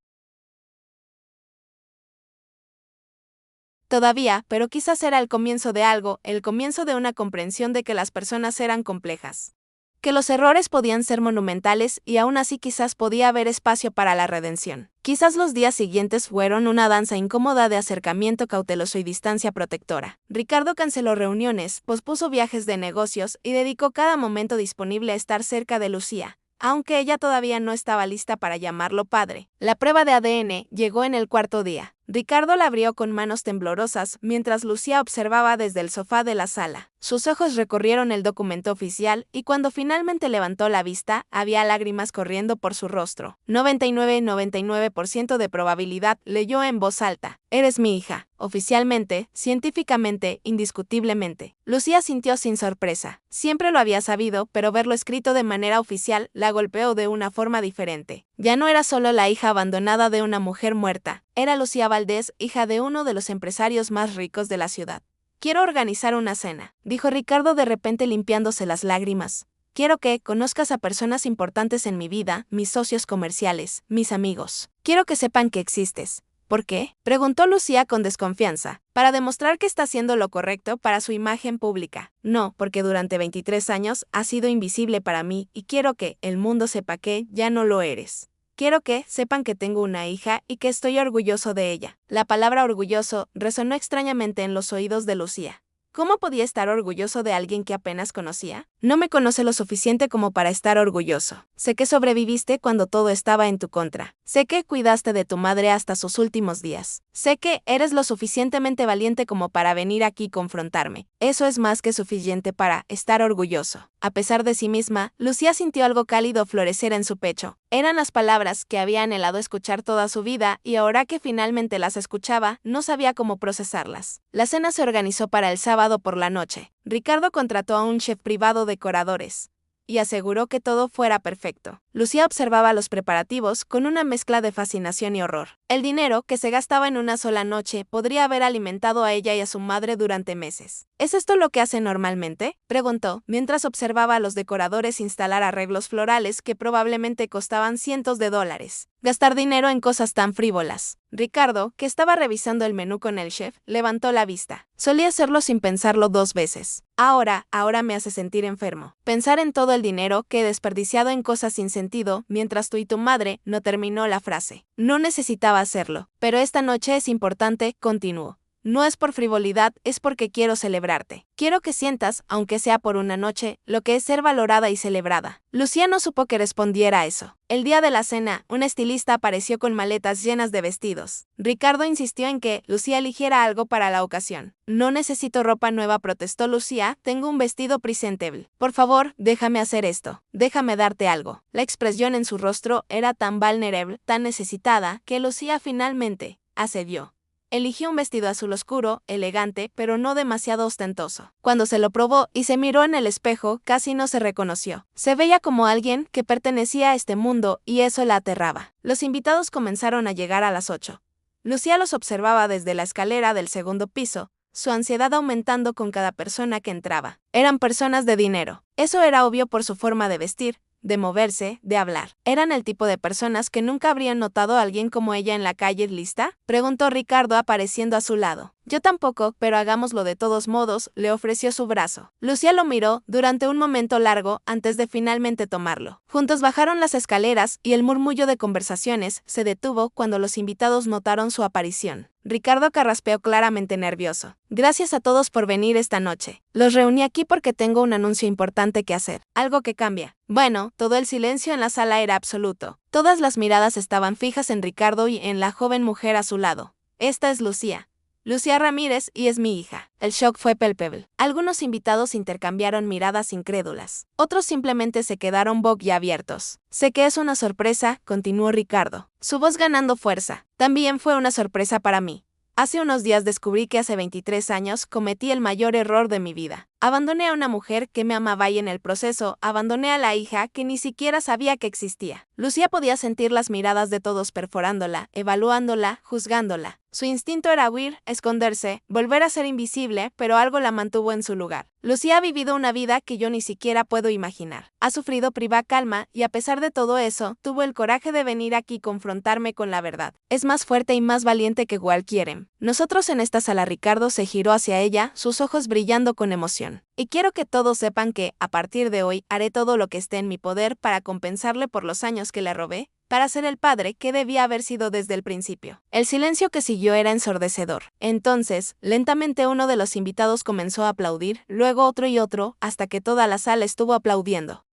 Todavía, pero quizás era el comienzo de algo, el comienzo de una comprensión de que las personas eran complejas. Que los errores podían ser monumentales y aún así quizás podía haber espacio para la redención. Quizás los días siguientes fueron una danza incómoda de acercamiento cauteloso y distancia protectora. Ricardo canceló reuniones, pospuso viajes de negocios y dedicó cada momento disponible a estar cerca de Lucía, aunque ella todavía no estaba lista para llamarlo padre. La prueba de ADN llegó en el cuarto día. Ricardo la abrió con manos temblorosas mientras Lucía observaba desde el sofá de la sala. Sus ojos recorrieron el documento oficial y cuando finalmente levantó la vista, había lágrimas corriendo por su rostro. 99% de probabilidad, leyó en voz alta. Eres mi hija. Oficialmente, científicamente, indiscutiblemente. Lucía sintió sin sorpresa. Siempre lo había sabido, pero verlo escrito de manera oficial la golpeó de una forma diferente. Ya no era solo la hija abandonada de una mujer muerta. Era Lucía Valdés, hija de uno de los empresarios más ricos de la ciudad. Quiero organizar una cena, dijo Ricardo de repente limpiándose las lágrimas. Quiero que conozcas a personas importantes en mi vida, mis socios comerciales, mis amigos. Quiero que sepan que existes. ¿Por qué?, preguntó Lucía con desconfianza, para demostrar que está haciendo lo correcto para su imagen pública. No, porque durante 23 años has sido invisible para mí y quiero que el mundo sepa que ya no lo eres. Quiero que sepan que tengo una hija y que estoy orgulloso de ella. La palabra orgulloso resonó extrañamente en los oídos de Lucía. ¿Cómo podía estar orgulloso de alguien que apenas conocía? No me conoce lo suficiente como para estar orgulloso. Sé que sobreviviste cuando todo estaba en tu contra. Sé que cuidaste de tu madre hasta sus últimos días. Sé que eres lo suficientemente valiente como para venir aquí y confrontarme. Eso es más que suficiente para estar orgulloso. A pesar de sí misma, Lucía sintió algo cálido florecer en su pecho. Eran las palabras que había anhelado escuchar toda su vida y ahora que finalmente las escuchaba, no sabía cómo procesarlas. La cena se organizó para el sábado por la noche. Ricardo contrató a un chef privado de decoradores y aseguró que todo fuera perfecto. Lucía observaba los preparativos con una mezcla de fascinación y horror. El dinero que se gastaba en una sola noche podría haber alimentado a ella y a su madre durante meses. ¿Es esto lo que hacen normalmente?, preguntó, mientras observaba a los decoradores instalar arreglos florales que probablemente costaban cientos de dólares. Gastar dinero en cosas tan frívolas. Ricardo, que estaba revisando el menú con el chef, levantó la vista. Solía hacerlo sin pensarlo 2 veces. Ahora me hace sentir enfermo. Pensar en todo el dinero que he desperdiciado en cosas sin sentido mientras tú y tu madre no terminó la frase. No necesitaba hacerlo, pero esta noche es importante, continuó. No es por frivolidad, es porque quiero celebrarte. Quiero que sientas, aunque sea por una noche, lo que es ser valorada y celebrada. Lucía no supo que respondiera a eso. El día de la cena, un estilista apareció con maletas llenas de vestidos. Ricardo insistió en que Lucía eligiera algo para la ocasión. No necesito ropa nueva, protestó Lucía, tengo un vestido presentable. Por favor, déjame hacer esto. Déjame darte algo. La expresión en su rostro era tan vulnerable, tan necesitada, que Lucía finalmente accedió. Eligió un vestido azul oscuro, elegante, pero no demasiado ostentoso. Cuando se lo probó y se miró en el espejo, casi no se reconoció. Se veía como alguien que pertenecía a este mundo y eso la aterraba. Los invitados comenzaron a llegar a las 8. Lucía los observaba desde la escalera del segundo piso, su ansiedad aumentando con cada persona que entraba. Eran personas de dinero. Eso era obvio por su forma de vestir, de moverse, de hablar. ¿Eran el tipo de personas que nunca habrían notado a alguien como ella en la calle lista?, preguntó Ricardo apareciendo a su lado. Yo tampoco, pero hagámoslo de todos modos, le ofreció su brazo. Lucía lo miró durante un momento largo antes de finalmente tomarlo. Juntos bajaron las escaleras y el murmullo de conversaciones se detuvo cuando los invitados notaron su aparición. Ricardo carraspeó claramente nervioso. Gracias a todos por venir esta noche. Los reuní aquí porque tengo un anuncio importante que hacer. Algo que cambia. Bueno, todo el silencio en la sala era absoluto. Todas las miradas estaban fijas en Ricardo y en la joven mujer a su lado. Esta es Lucía. Lucía Ramírez y es mi hija. El shock fue palpable. Algunos invitados intercambiaron miradas incrédulas. Otros simplemente se quedaron boquiabiertos. Sé que es una sorpresa, continuó Ricardo, su voz ganando fuerza. También fue una sorpresa para mí. Hace unos días descubrí que hace 23 años cometí el mayor error de mi vida. Abandoné a una mujer que me amaba y en el proceso abandoné a la hija que ni siquiera sabía que existía. Lucía podía sentir las miradas de todos perforándola, evaluándola, juzgándola. Su instinto era huir, esconderse, volver a ser invisible, pero algo la mantuvo en su lugar. Lucía ha vivido una vida que yo ni siquiera puedo imaginar. Ha sufrido priva calma y a pesar de todo eso, tuvo el coraje de venir aquí y confrontarme con la verdad. Es más fuerte y más valiente que cualquiera. Nosotros en esta sala. Ricardo se giró hacia ella, sus ojos brillando con emoción. Y quiero que todos sepan que, a partir de hoy, haré todo lo que esté en mi poder para compensarle por los años que le robé, para ser el padre que debía haber sido desde el principio. El silencio que siguió era ensordecedor. Entonces, lentamente uno de los invitados comenzó a aplaudir, luego otro y otro, hasta que toda la sala estuvo aplaudiendo.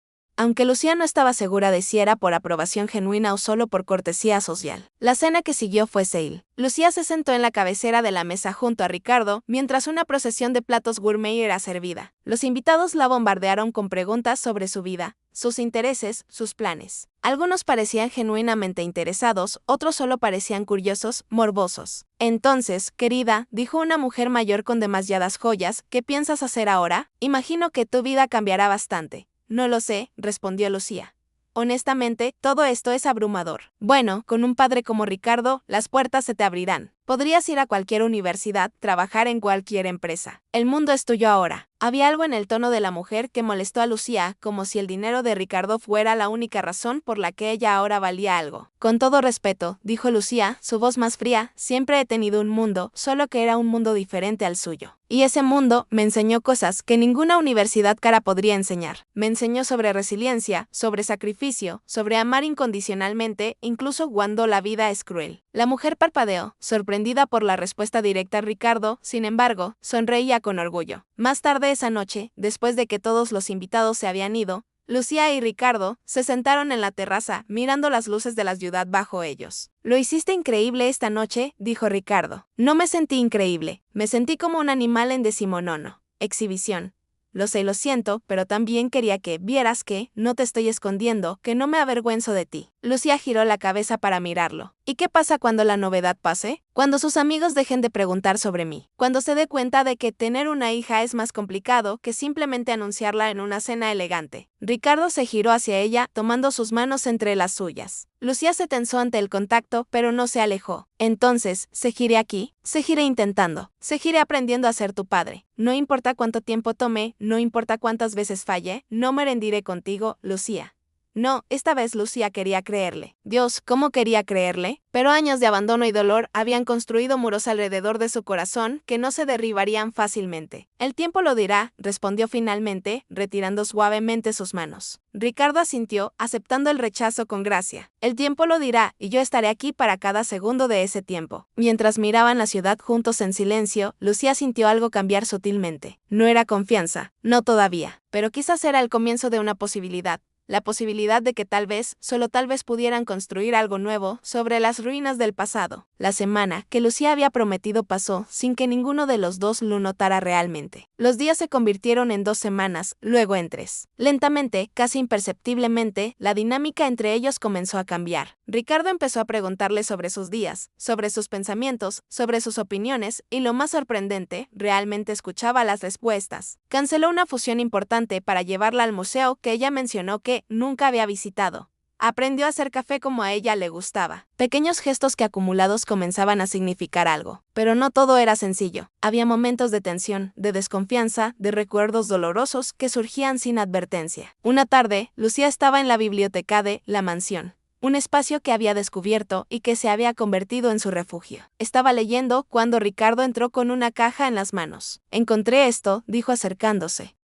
Aunque Lucía no estaba segura de si era por aprobación genuina o solo por cortesía social. La cena que siguió fue sale. Lucía se sentó en la cabecera de la mesa junto a Ricardo, mientras una procesión de platos gourmet era servida. Los invitados la bombardearon con preguntas sobre su vida, sus intereses, sus planes. Algunos parecían genuinamente interesados, otros solo parecían curiosos, morbosos. Entonces, querida, dijo una mujer mayor con demasiadas joyas, ¿qué piensas hacer ahora? Imagino que tu vida cambiará bastante. No lo sé, respondió Lucía. Honestamente, todo esto es abrumador. Bueno, con un padre como Ricardo, las puertas se te abrirán. Podrías ir a cualquier universidad, trabajar en cualquier empresa. El mundo es tuyo ahora. Había algo en el tono de la mujer que molestó a Lucía, como si el dinero de Ricardo fuera la única razón por la que ella ahora valía algo. Con todo respeto, dijo Lucía, su voz más fría, siempre he tenido un mundo, solo que era un mundo diferente al suyo. Y ese mundo me enseñó cosas que ninguna universidad cara podría enseñar. Me enseñó sobre resiliencia, sobre sacrificio, sobre amar incondicionalmente, incluso cuando la vida es cruel. La mujer parpadeó, sorprendida por la respuesta directa. Ricardo, sin embargo, sonreía con orgullo. Más tarde esa noche, después de que todos los invitados se habían ido, Lucía y Ricardo se sentaron en la terraza, mirando las luces de la ciudad bajo ellos. «Lo hiciste increíble esta noche», dijo Ricardo. «No me sentí increíble, me sentí como un animal en decimonono. Exhibición. Lo sé y lo siento, pero también quería que vieras que no te estoy escondiendo, que no me avergüenzo de ti». Lucía giró la cabeza para mirarlo. «¿Y qué pasa cuando la novedad pase? Cuando sus amigos dejen de preguntar sobre mí. Cuando se dé cuenta de que tener una hija es más complicado que simplemente anunciarla en una cena elegante». Ricardo se giró hacia ella, tomando sus manos entre las suyas. Lucía se tensó ante el contacto, pero no se alejó. «Entonces, seguiré aquí, seguiré intentando, seguiré aprendiendo a ser tu padre. No importa cuánto tiempo tome, no importa cuántas veces falle, no me rendiré contigo, Lucía». No, esta vez Lucía quería creerle. Dios, ¿cómo quería creerle? Pero años de abandono y dolor habían construido muros alrededor de su corazón que no se derribarían fácilmente. «El tiempo lo dirá», respondió finalmente, retirando suavemente sus manos. Ricardo asintió, aceptando el rechazo con gracia. «El tiempo lo dirá, y yo estaré aquí para cada segundo de ese tiempo». Mientras miraban la ciudad juntos en silencio, Lucía sintió algo cambiar sutilmente. No era confianza, no todavía, pero quizás era el comienzo de una posibilidad. La posibilidad de que tal vez, solo tal vez pudieran construir algo nuevo sobre las ruinas del pasado. La semana que Lucía había prometido pasó sin que ninguno de los dos lo notara realmente. Los días se convirtieron en 2 semanas, luego en 3. Lentamente, casi imperceptiblemente, la dinámica entre ellos comenzó a cambiar. Ricardo empezó a preguntarle sobre sus días, sobre sus pensamientos, sobre sus opiniones, y lo más sorprendente, realmente escuchaba las respuestas. Canceló una fusión importante para llevarla al museo que ella mencionó que nunca había visitado. Aprendió a hacer café como a ella le gustaba. Pequeños gestos que acumulados comenzaban a significar algo. Pero no todo era sencillo. Había momentos de tensión, de desconfianza, de recuerdos dolorosos que surgían sin advertencia. Una tarde, Lucía estaba en la biblioteca de la mansión. Un espacio que había descubierto y que se había convertido en su refugio. Estaba leyendo cuando Ricardo entró con una caja en las manos. «Encontré esto», dijo acercándose.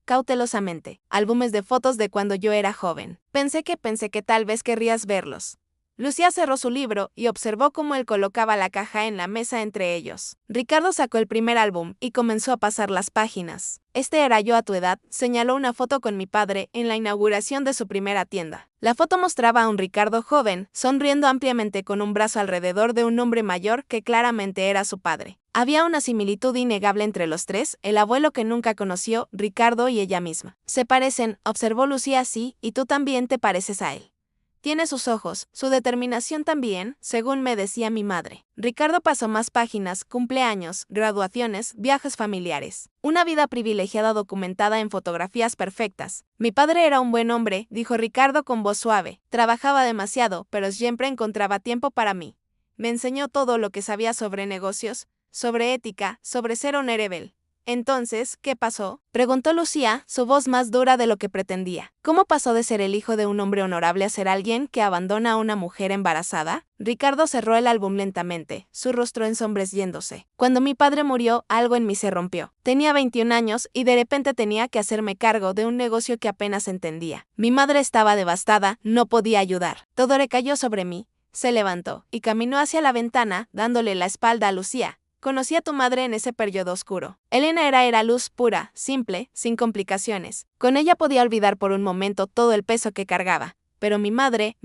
Cautelosamente, álbumes de fotos de cuando yo era joven. Pensé que tal vez querrías verlos». Lucía cerró su libro y observó cómo él colocaba la caja en la mesa entre ellos. Ricardo sacó el primer álbum y comenzó a pasar las páginas. «Este era yo a tu edad», señaló una foto con mi padre en la inauguración de su primera tienda. La foto mostraba a un Ricardo joven, sonriendo ampliamente con un brazo alrededor de un hombre mayor que claramente era su padre. Había una similitud innegable entre los tres, el abuelo que nunca conoció, Ricardo y ella misma. «Se parecen», observó Lucía, «sí, y tú también te pareces a él. Tiene sus ojos, su determinación también, según me decía mi madre». Ricardo pasó más páginas, cumpleaños, graduaciones, viajes familiares. Una vida privilegiada documentada en fotografías perfectas. «Mi padre era un buen hombre», dijo Ricardo con voz suave. «Trabajaba demasiado, pero siempre encontraba tiempo para mí. Me enseñó todo lo que sabía sobre negocios, sobre ética, sobre ser honorable». «Entonces, ¿qué pasó?», preguntó Lucía, su voz más dura de lo que pretendía. «¿Cómo pasó de ser el hijo de un hombre honorable a ser alguien que abandona a una mujer embarazada?». Ricardo cerró el álbum lentamente, su rostro ensombreciéndose. «Cuando mi padre murió, algo en mí se rompió. Tenía 21 años y de repente tenía que hacerme cargo de un negocio que apenas entendía. Mi madre estaba devastada, no podía ayudar. Todo recayó sobre mí». Se levantó y caminó hacia la ventana, dándole la espalda a Lucía. «Conocí a tu madre en ese periodo oscuro. Elena era luz pura, simple, sin complicaciones. Con ella podía olvidar por un momento todo el peso que cargaba. Pero mi madre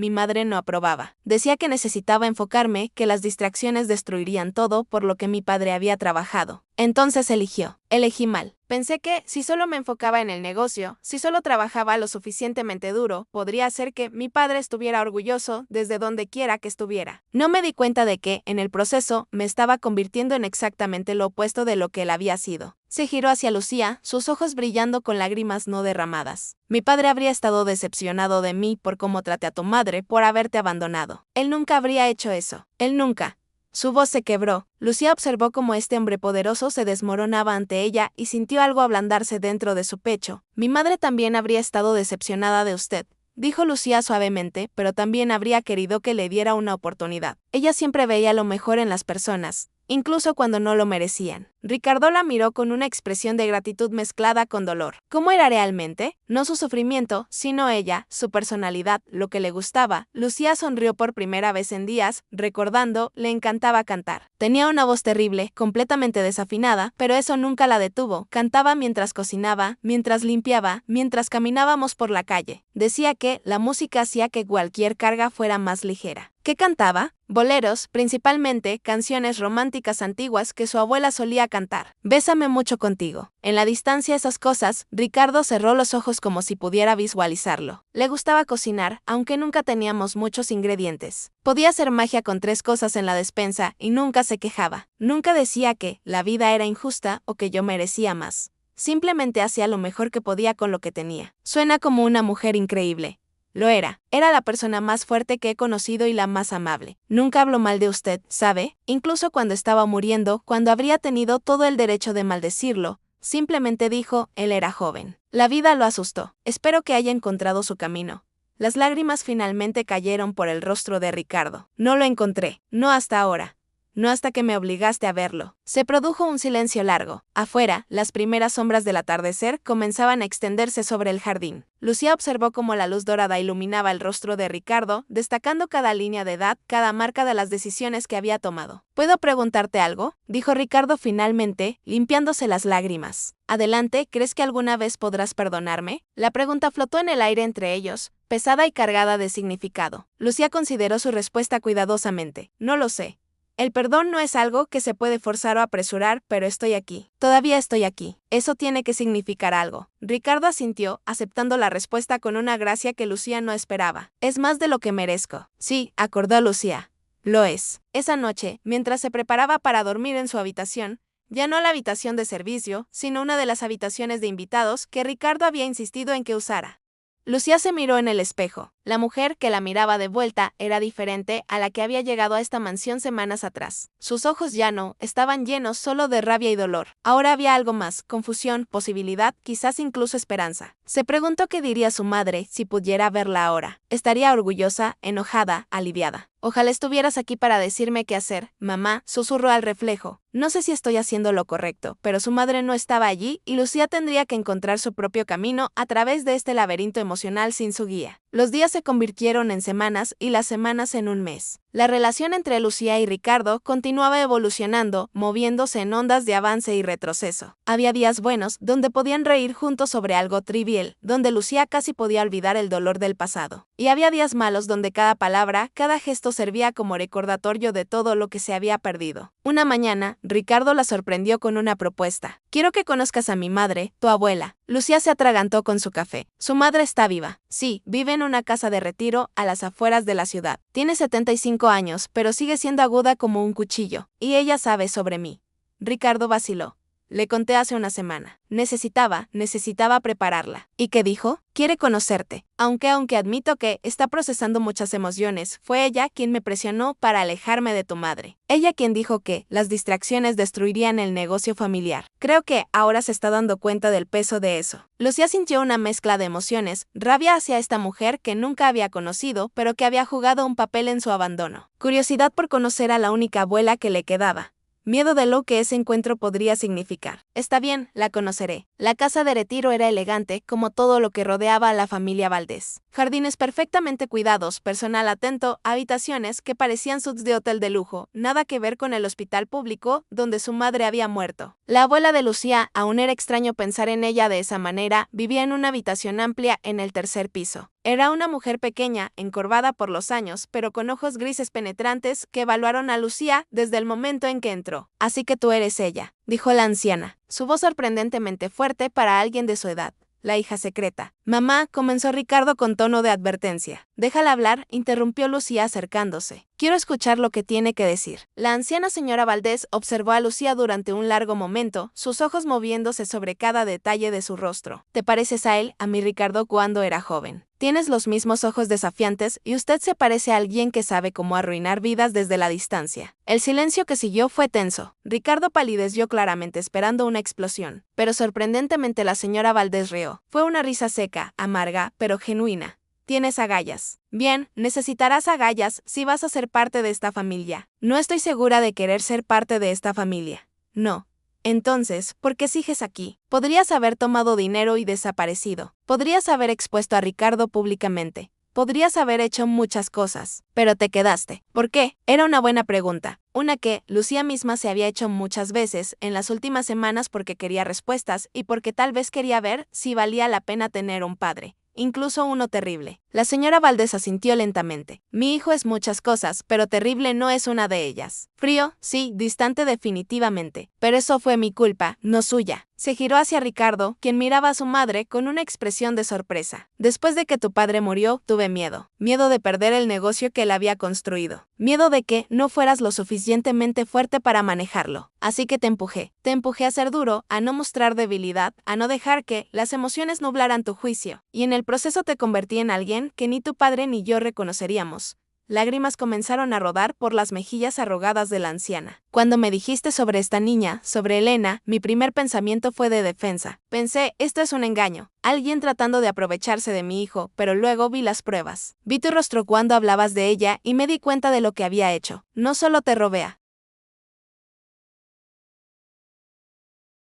no aprobaba. Decía que necesitaba enfocarme, que las distracciones destruirían todo por lo que mi padre había trabajado. Entonces elegí mal. Pensé que, si solo me enfocaba en el negocio, si solo trabajaba lo suficientemente duro, podría hacer que mi padre estuviera orgulloso desde donde quiera que estuviera. No me di cuenta de que, en el proceso, me estaba convirtiendo en exactamente lo opuesto de lo que él había sido. Se giró hacia Lucía, sus ojos brillando con lágrimas no derramadas. Mi padre habría estado decepcionado de mí por cómo traté a tu madre, por haberte abandonado. Él nunca habría hecho eso. Él nunca. Su voz se quebró. Lucía observó cómo este hombre poderoso se desmoronaba ante ella y sintió algo ablandarse dentro de su pecho. Mi madre también habría estado decepcionada de usted, dijo Lucía suavemente, pero también habría querido que le diera una oportunidad. Ella siempre veía lo mejor en las personas, incluso cuando no lo merecían. Ricardo la miró con una expresión de gratitud mezclada con dolor. ¿Cómo era realmente? No su sufrimiento, sino ella, su personalidad, lo que le gustaba. Lucía sonrió por primera vez en días, recordando, le encantaba cantar. Tenía una voz terrible, completamente desafinada, pero eso nunca la detuvo. Cantaba mientras cocinaba, mientras limpiaba, mientras caminábamos por la calle. Decía que la música hacía que cualquier carga fuera más ligera. ¿Qué cantaba? Boleros, principalmente canciones románticas antiguas que su abuela solía cantar. Bésame mucho contigo. En la distancia esas cosas, Ricardo cerró los ojos como si pudiera visualizarlo. Le gustaba cocinar, aunque nunca teníamos muchos ingredientes. Podía hacer magia con 3 cosas en la despensa y nunca se quejaba. Nunca decía que la vida era injusta o que yo merecía más. Simplemente hacía lo mejor que podía con lo que tenía. Suena como una mujer increíble. Lo era. Era la persona más fuerte que he conocido y la más amable. Nunca habló mal de usted, ¿sabe? Incluso cuando estaba muriendo, cuando habría tenido todo el derecho de maldecirlo, simplemente dijo, él era joven. La vida lo asustó. Espero que haya encontrado su camino. Las lágrimas finalmente cayeron por el rostro de Ricardo. No lo encontré. No hasta ahora. No hasta que me obligaste a verlo. Se produjo un silencio largo. Afuera, las primeras sombras del atardecer comenzaban a extenderse sobre el jardín. Lucía observó cómo la luz dorada iluminaba el rostro de Ricardo, destacando cada línea de edad, cada marca de las decisiones que había tomado. ¿Puedo preguntarte algo?, dijo Ricardo finalmente, limpiándose las lágrimas. Adelante, ¿crees que alguna vez podrás perdonarme? La pregunta flotó en el aire entre ellos, pesada y cargada de significado. Lucía consideró su respuesta cuidadosamente. No lo sé. El perdón no es algo que se puede forzar o apresurar, pero estoy aquí. Todavía estoy aquí. Eso tiene que significar algo. Ricardo asintió, aceptando la respuesta con una gracia que Lucía no esperaba. Es más de lo que merezco. Sí, acordó Lucía. Lo es. Esa noche, mientras se preparaba para dormir en su habitación, ya no la habitación de servicio, sino una de las habitaciones de invitados que Ricardo había insistido en que usara. Lucía se miró en el espejo. La mujer que la miraba de vuelta era diferente a la que había llegado a esta mansión semanas atrás. Sus ojos ya no estaban llenos solo de rabia y dolor. Ahora había algo más, confusión, posibilidad, quizás incluso esperanza. Se preguntó qué diría su madre si pudiera verla ahora. Estaría orgullosa, enojada, aliviada. Ojalá estuvieras aquí para decirme qué hacer, mamá, susurró al reflejo. No sé si estoy haciendo lo correcto, pero su madre no estaba allí y Lucía tendría que encontrar su propio camino a través de este laberinto emocional sin su guía. Los días se convirtieron en semanas y las semanas en un mes. La relación entre Lucía y Ricardo continuaba evolucionando, moviéndose en ondas de avance y retroceso. Había días buenos, donde podían reír juntos sobre algo trivial, donde Lucía casi podía olvidar el dolor del pasado. Y había días malos donde cada palabra, cada gesto servía como recordatorio de todo lo que se había perdido. Una mañana, Ricardo la sorprendió con una propuesta. Quiero que conozcas a mi madre, tu abuela. Lucía se atragantó con su café. Su madre está viva. Sí, vive en una casa de retiro a las afueras de la ciudad. Tiene 75 años, pero sigue siendo aguda como un cuchillo. Y ella sabe sobre mí. Ricardo vaciló. Le conté hace una semana. Necesitaba prepararla. ¿Y qué dijo? Quiere conocerte. Aunque admito que está procesando muchas emociones, fue ella quien me presionó para alejarme de tu madre. Ella quien dijo que las distracciones destruirían el negocio familiar. Creo que ahora se está dando cuenta del peso de eso. Lucía sintió una mezcla de emociones, rabia hacia esta mujer que nunca había conocido, pero que había jugado un papel en su abandono. Curiosidad por conocer a la única abuela que le quedaba. Miedo de lo que ese encuentro podría significar. Está bien, la conoceré. La casa de retiro era elegante, como todo lo que rodeaba a la familia Valdés. Jardines perfectamente cuidados, personal atento, habitaciones que parecían suites de hotel de lujo, nada que ver con el hospital público donde su madre había muerto. La abuela de Lucía, aún era extraño pensar en ella de esa manera, vivía en una habitación amplia en el tercer piso. Era una mujer pequeña, encorvada por los años, pero con ojos grises penetrantes que evaluaron a Lucía desde el momento en que entró. Así que tú eres ella, dijo la anciana, su voz sorprendentemente fuerte para alguien de su edad. La hija secreta. Mamá, comenzó Ricardo con tono de advertencia. Déjala hablar, interrumpió Lucía acercándose. Quiero escuchar lo que tiene que decir. La anciana señora Valdés observó a Lucía durante un largo momento, sus ojos moviéndose sobre cada detalle de su rostro. ¿Te pareces a él, a mi Ricardo cuando era joven? Tienes los mismos ojos desafiantes y usted se parece a alguien que sabe cómo arruinar vidas desde la distancia. El silencio que siguió fue tenso. Ricardo palideció claramente esperando una explosión, pero sorprendentemente la señora Valdés rió. Fue una risa seca, amarga, pero genuina. Tienes agallas. Bien, necesitarás agallas si vas a ser parte de esta familia. No estoy segura de querer ser parte de esta familia. No. Entonces, ¿por qué sigues aquí? Podrías haber tomado dinero y desaparecido. Podrías haber expuesto a Ricardo públicamente. Podrías haber hecho muchas cosas, pero te quedaste. ¿Por qué? Era una buena pregunta. Una que Lucía misma se había hecho muchas veces en las últimas semanas porque quería respuestas y porque tal vez quería ver si valía la pena tener un padre. Incluso uno terrible. La señora Valdés asintió lentamente. Mi hijo es muchas cosas, pero terrible no es una de ellas. Frío, sí, distante definitivamente. Pero eso fue mi culpa, no suya. Se giró hacia Ricardo, quien miraba a su madre con una expresión de sorpresa. Después de que tu padre murió, tuve miedo. Miedo de perder el negocio que él había construido. Miedo de que no fueras lo suficientemente fuerte para manejarlo. Así que te empujé. Te empujé a ser duro, a no mostrar debilidad, a no dejar que las emociones nublaran tu juicio. Y en el proceso te convertí en alguien que ni tu padre ni yo reconoceríamos. Lágrimas comenzaron a rodar por las mejillas arrugadas de la anciana. Cuando me dijiste sobre esta niña, sobre Elena, mi primer pensamiento fue de defensa. Pensé, esto es un engaño, alguien tratando de aprovecharse de mi hijo, pero luego vi las pruebas. Vi tu rostro cuando hablabas de ella y me di cuenta de lo que había hecho. No solo te robé.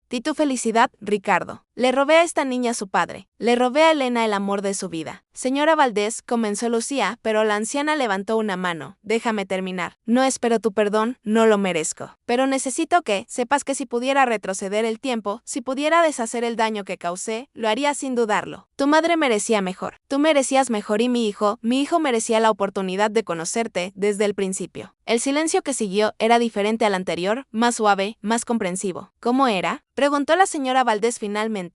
Di tu felicidad, Ricardo. Le robé a esta niña a su padre. Le robé a Elena el amor de su vida. Señora Valdés, comenzó Lucía, pero la anciana levantó una mano. Déjame terminar. No espero tu perdón, no lo merezco. Pero necesito que sepas que si pudiera retroceder el tiempo, si pudiera deshacer el daño que causé, lo haría sin dudarlo. Tu madre merecía mejor. Tú merecías mejor y mi hijo merecía la oportunidad de conocerte desde el principio. El silencio que siguió era diferente al anterior, más suave, más comprensivo. ¿Cómo era? Preguntó la señora Valdés finalmente.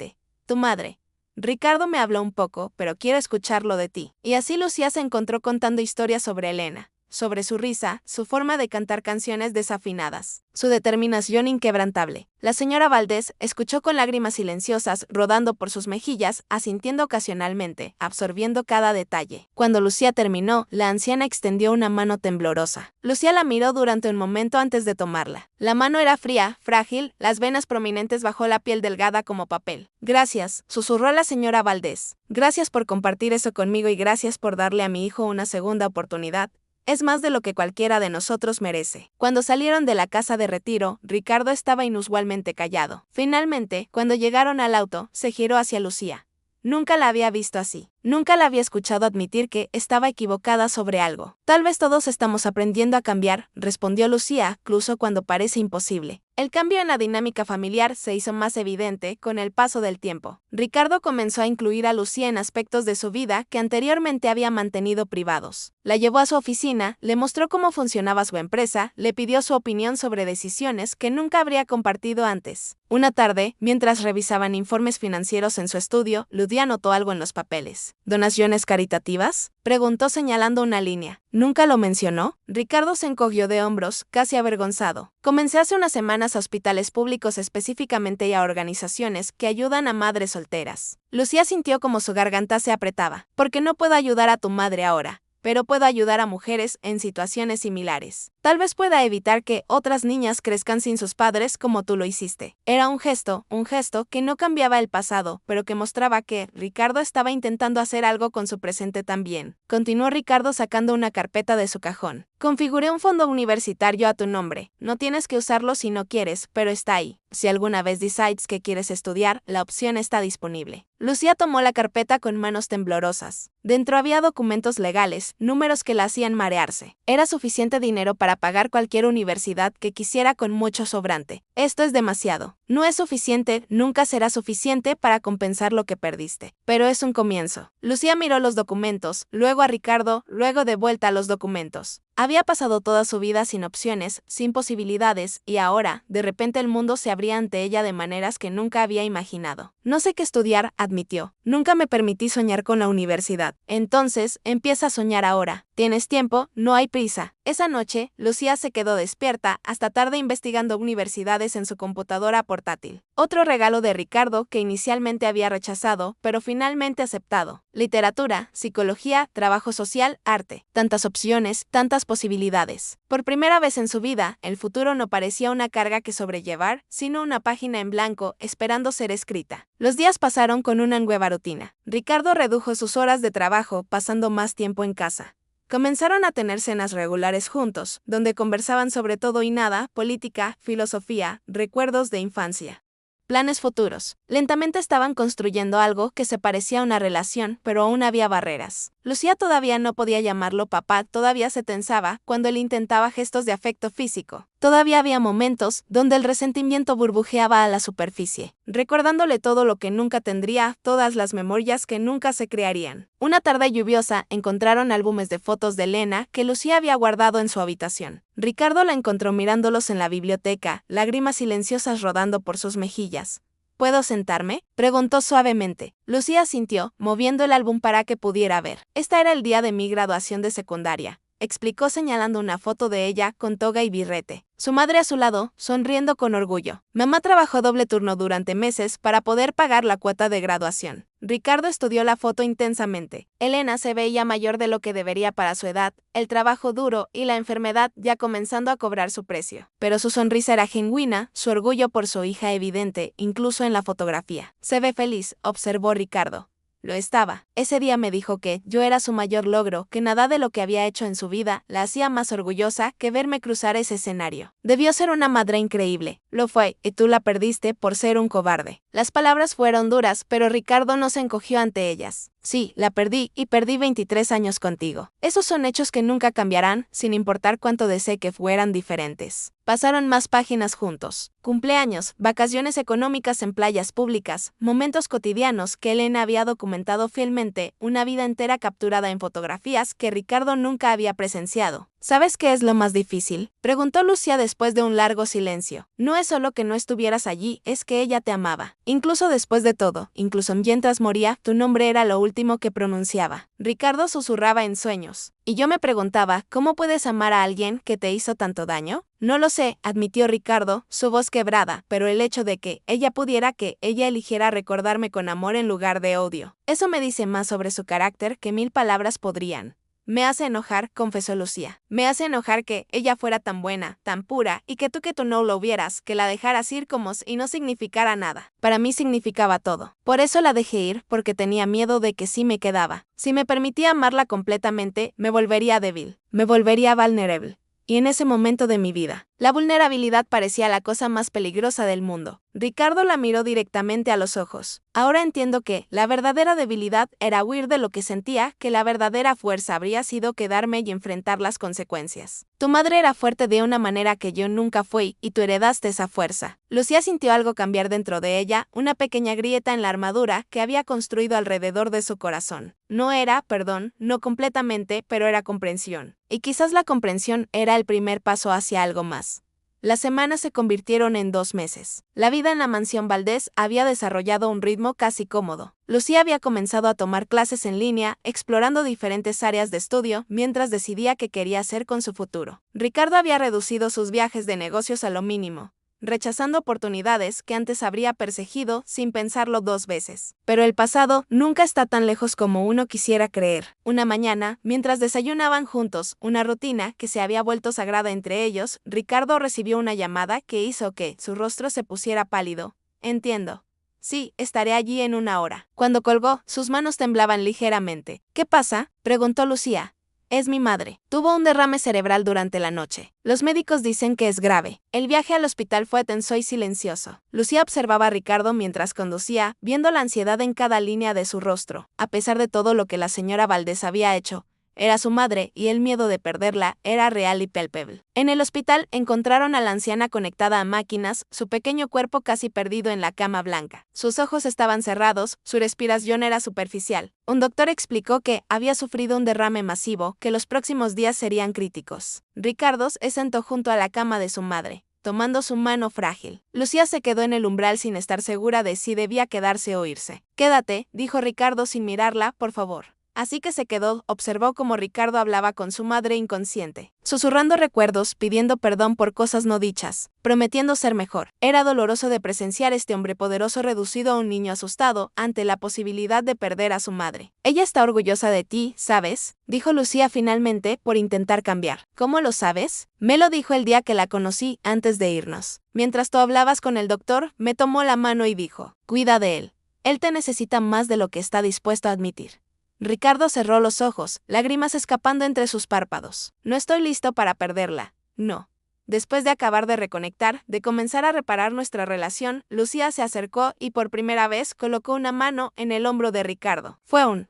Tu madre. Ricardo me habló un poco, pero quiero escucharlo de ti. Y así Lucía se encontró contando historias sobre Elena, sobre su risa, su forma de cantar canciones desafinadas, su determinación inquebrantable. La señora Valdés escuchó con lágrimas silenciosas rodando por sus mejillas, asintiendo ocasionalmente, absorbiendo cada detalle. Cuando Lucía terminó, la anciana extendió una mano temblorosa. Lucía la miró durante un momento antes de tomarla. La mano era fría, frágil, las venas prominentes bajo la piel delgada como papel. Gracias, susurró la señora Valdés. Gracias por compartir eso conmigo y gracias por darle a mi hijo una segunda oportunidad. Es más de lo que cualquiera de nosotros merece. Cuando salieron de la casa de retiro, Ricardo estaba inusualmente callado. Finalmente, cuando llegaron al auto, se giró hacia Lucía. Nunca la había visto así. Nunca la había escuchado admitir que estaba equivocada sobre algo. Tal vez todos estamos aprendiendo a cambiar, respondió Lucía, incluso cuando parece imposible. El cambio en la dinámica familiar se hizo más evidente con el paso del tiempo. Ricardo comenzó a incluir a Lucía en aspectos de su vida que anteriormente había mantenido privados. La llevó a su oficina, le mostró cómo funcionaba su empresa, le pidió su opinión sobre decisiones que nunca habría compartido antes. Una tarde, mientras revisaban informes financieros en su estudio, Lucía notó algo en los papeles. ¿Donaciones caritativas?, preguntó señalando una línea. ¿Nunca lo mencionó? Ricardo se encogió de hombros, casi avergonzado. Comencé hace unas semanas a hospitales públicos específicamente y a organizaciones que ayudan a madres solteras. Lucía sintió como su garganta se apretaba. Porque no puedo ayudar a tu madre ahora, pero puedo ayudar a mujeres en situaciones similares. Tal vez pueda evitar que otras niñas crezcan sin sus padres como tú lo hiciste. Era un gesto que no cambiaba el pasado, pero que mostraba que Ricardo estaba intentando hacer algo con su presente también. Continuó Ricardo sacando una carpeta de su cajón. Configuré un fondo universitario a tu nombre. No tienes que usarlo si no quieres, pero está ahí. Si alguna vez decides que quieres estudiar, la opción está disponible. Lucía tomó la carpeta con manos temblorosas. Dentro había documentos legales, números que la hacían marearse. Era suficiente dinero para pagar cualquier universidad que quisiera con mucho sobrante. Esto es demasiado. No es suficiente, nunca será suficiente para compensar lo que perdiste. Pero es un comienzo. Lucía miró los documentos, luego a Ricardo, luego de vuelta a los documentos. Había pasado toda su vida sin opciones, sin posibilidades, y ahora, de repente el mundo se abría ante ella de maneras que nunca había imaginado. No sé qué estudiar, admitió. Nunca me permití soñar con la universidad. Entonces, empieza a soñar ahora. Tienes tiempo, no hay prisa. Esa noche, Lucía se quedó despierta hasta tarde investigando universidades en su computadora portátil. Otro regalo de Ricardo que inicialmente había rechazado, pero finalmente aceptado. Literatura, psicología, trabajo social, arte. Tantas opciones, tantas posibilidades. Por primera vez en su vida, el futuro no parecía una carga que sobrellevar, sino una página en blanco esperando ser escrita. Los días pasaron con una nueva rutina. Ricardo redujo sus horas de trabajo, pasando más tiempo en casa. Comenzaron a tener cenas regulares juntos, donde conversaban sobre todo y nada, política, filosofía, recuerdos de infancia. Planes futuros. Lentamente estaban construyendo algo que se parecía a una relación, pero aún había barreras. Lucía todavía no podía llamarlo papá, todavía se tensaba cuando él intentaba gestos de afecto físico. Todavía había momentos donde el resentimiento burbujeaba a la superficie, recordándole todo lo que nunca tendría, todas las memorias que nunca se crearían. Una tarde lluviosa, encontraron álbumes de fotos de Elena que Lucía había guardado en su habitación. Ricardo la encontró mirándolos en la biblioteca, lágrimas silenciosas rodando por sus mejillas. ¿Puedo sentarme?, preguntó suavemente. Lucía asintió, moviendo el álbum para que pudiera ver. Este era el día de mi graduación de secundaria, explicó señalando una foto de ella con toga y birrete. Su madre a su lado, sonriendo con orgullo. Mamá trabajó doble turno durante meses para poder pagar la cuota de graduación. Ricardo estudió la foto intensamente. Elena se veía mayor de lo que debería para su edad, el trabajo duro y la enfermedad ya comenzando a cobrar su precio. Pero su sonrisa era genuina, su orgullo por su hija evidente, incluso en la fotografía. Se ve feliz, observó Ricardo. Lo estaba. Ese día me dijo que yo era su mayor logro, que nada de lo que había hecho en su vida la hacía más orgullosa que verme cruzar ese escenario. Debió ser una madre increíble. Lo fue, y tú la perdiste por ser un cobarde. Las palabras fueron duras, pero Ricardo no se encogió ante ellas. Sí, la perdí, y perdí 23 años contigo. Esos son hechos que nunca cambiarán, sin importar cuánto desee que fueran diferentes. Pasaron más páginas juntos. Cumpleaños, vacaciones económicas en playas públicas, momentos cotidianos que Elena había documentado fielmente, una vida entera capturada en fotografías que Ricardo nunca había presenciado. ¿Sabes qué es lo más difícil?, preguntó Lucía después de un largo silencio. No es solo que no estuvieras allí, es que ella te amaba. Incluso después de todo, incluso mientras moría, tu nombre era lo último que pronunciaba. Ricardo susurraba en sueños. Y yo me preguntaba, ¿cómo puedes amar a alguien que te hizo tanto daño? No lo sé, admitió Ricardo, su voz quebrada, pero el hecho de que ella eligiera recordarme con amor en lugar de odio. Eso me dice más sobre su carácter que 1000 palabras podrían. Me hace enojar, confesó Lucía. Me hace enojar que ella fuera tan buena, tan pura, y que tú no lo vieras, que la dejaras ir como si no significara nada. Para mí significaba todo. Por eso la dejé ir, porque tenía miedo de que si me quedaba. Si me permitía amarla completamente, me volvería débil, me volvería vulnerable. Y en ese momento de mi vida, la vulnerabilidad parecía la cosa más peligrosa del mundo. Ricardo la miró directamente a los ojos. Ahora entiendo que la verdadera debilidad era huir de lo que sentía, que la verdadera fuerza habría sido quedarme y enfrentar las consecuencias. Tu madre era fuerte de una manera que yo nunca fui, y tú heredaste esa fuerza. Lucía sintió algo cambiar dentro de ella, una pequeña grieta en la armadura que había construido alrededor de su corazón. No era, no completamente, pero era comprensión. Y quizás la comprensión era el primer paso hacia algo más. Las semanas se convirtieron en 2 meses. La vida en la mansión Valdés había desarrollado un ritmo casi cómodo. Lucía había comenzado a tomar clases en línea, explorando diferentes áreas de estudio, mientras decidía qué quería hacer con su futuro. Ricardo había reducido sus viajes de negocios a lo mínimo. rechazando oportunidades que antes habría perseguido sin pensarlo 2 veces. Pero el pasado nunca está tan lejos como uno quisiera creer. Una mañana, mientras desayunaban juntos, una rutina que se había vuelto sagrada entre ellos, Ricardo recibió una llamada que hizo que su rostro se pusiera pálido. Entiendo. Sí, estaré allí en 1 hora. Cuando colgó, sus manos temblaban ligeramente. ¿Qué pasa?, preguntó Lucía. Es mi madre. Tuvo un derrame cerebral durante la noche. Los médicos dicen que es grave. El viaje al hospital fue tenso y silencioso. Lucía observaba a Ricardo mientras conducía, viendo la ansiedad en cada línea de su rostro. A pesar de todo lo que la señora Valdés había hecho, era su madre y el miedo de perderla era real y palpable. En el hospital encontraron a la anciana conectada a máquinas, su pequeño cuerpo casi perdido en la cama blanca. Sus ojos estaban cerrados, su respiración era superficial. Un doctor explicó que había sufrido un derrame masivo, que los próximos días serían críticos. Ricardo se sentó junto a la cama de su madre, tomando su mano frágil. Lucía se quedó en el umbral sin estar segura de si debía quedarse o irse. Quédate, dijo Ricardo sin mirarla, por favor. Así que se quedó, observó cómo Ricardo hablaba con su madre inconsciente, susurrando recuerdos, pidiendo perdón por cosas no dichas, prometiendo ser mejor. Era doloroso de presenciar este hombre poderoso reducido a un niño asustado ante la posibilidad de perder a su madre. Ella está orgullosa de ti, ¿sabes?, dijo Lucía finalmente por intentar cambiar. ¿Cómo lo sabes? Me lo dijo el día que la conocí antes de irnos. Mientras tú hablabas con el doctor, me tomó la mano y dijo, cuida de él. Él te necesita más de lo que está dispuesto a admitir. Ricardo cerró los ojos, lágrimas escapando entre sus párpados. No estoy listo para perderla. No. Después de acabar de reconectar, de comenzar a reparar nuestra relación, Lucía se acercó y por primera vez colocó una mano en el hombro de Ricardo. Fue un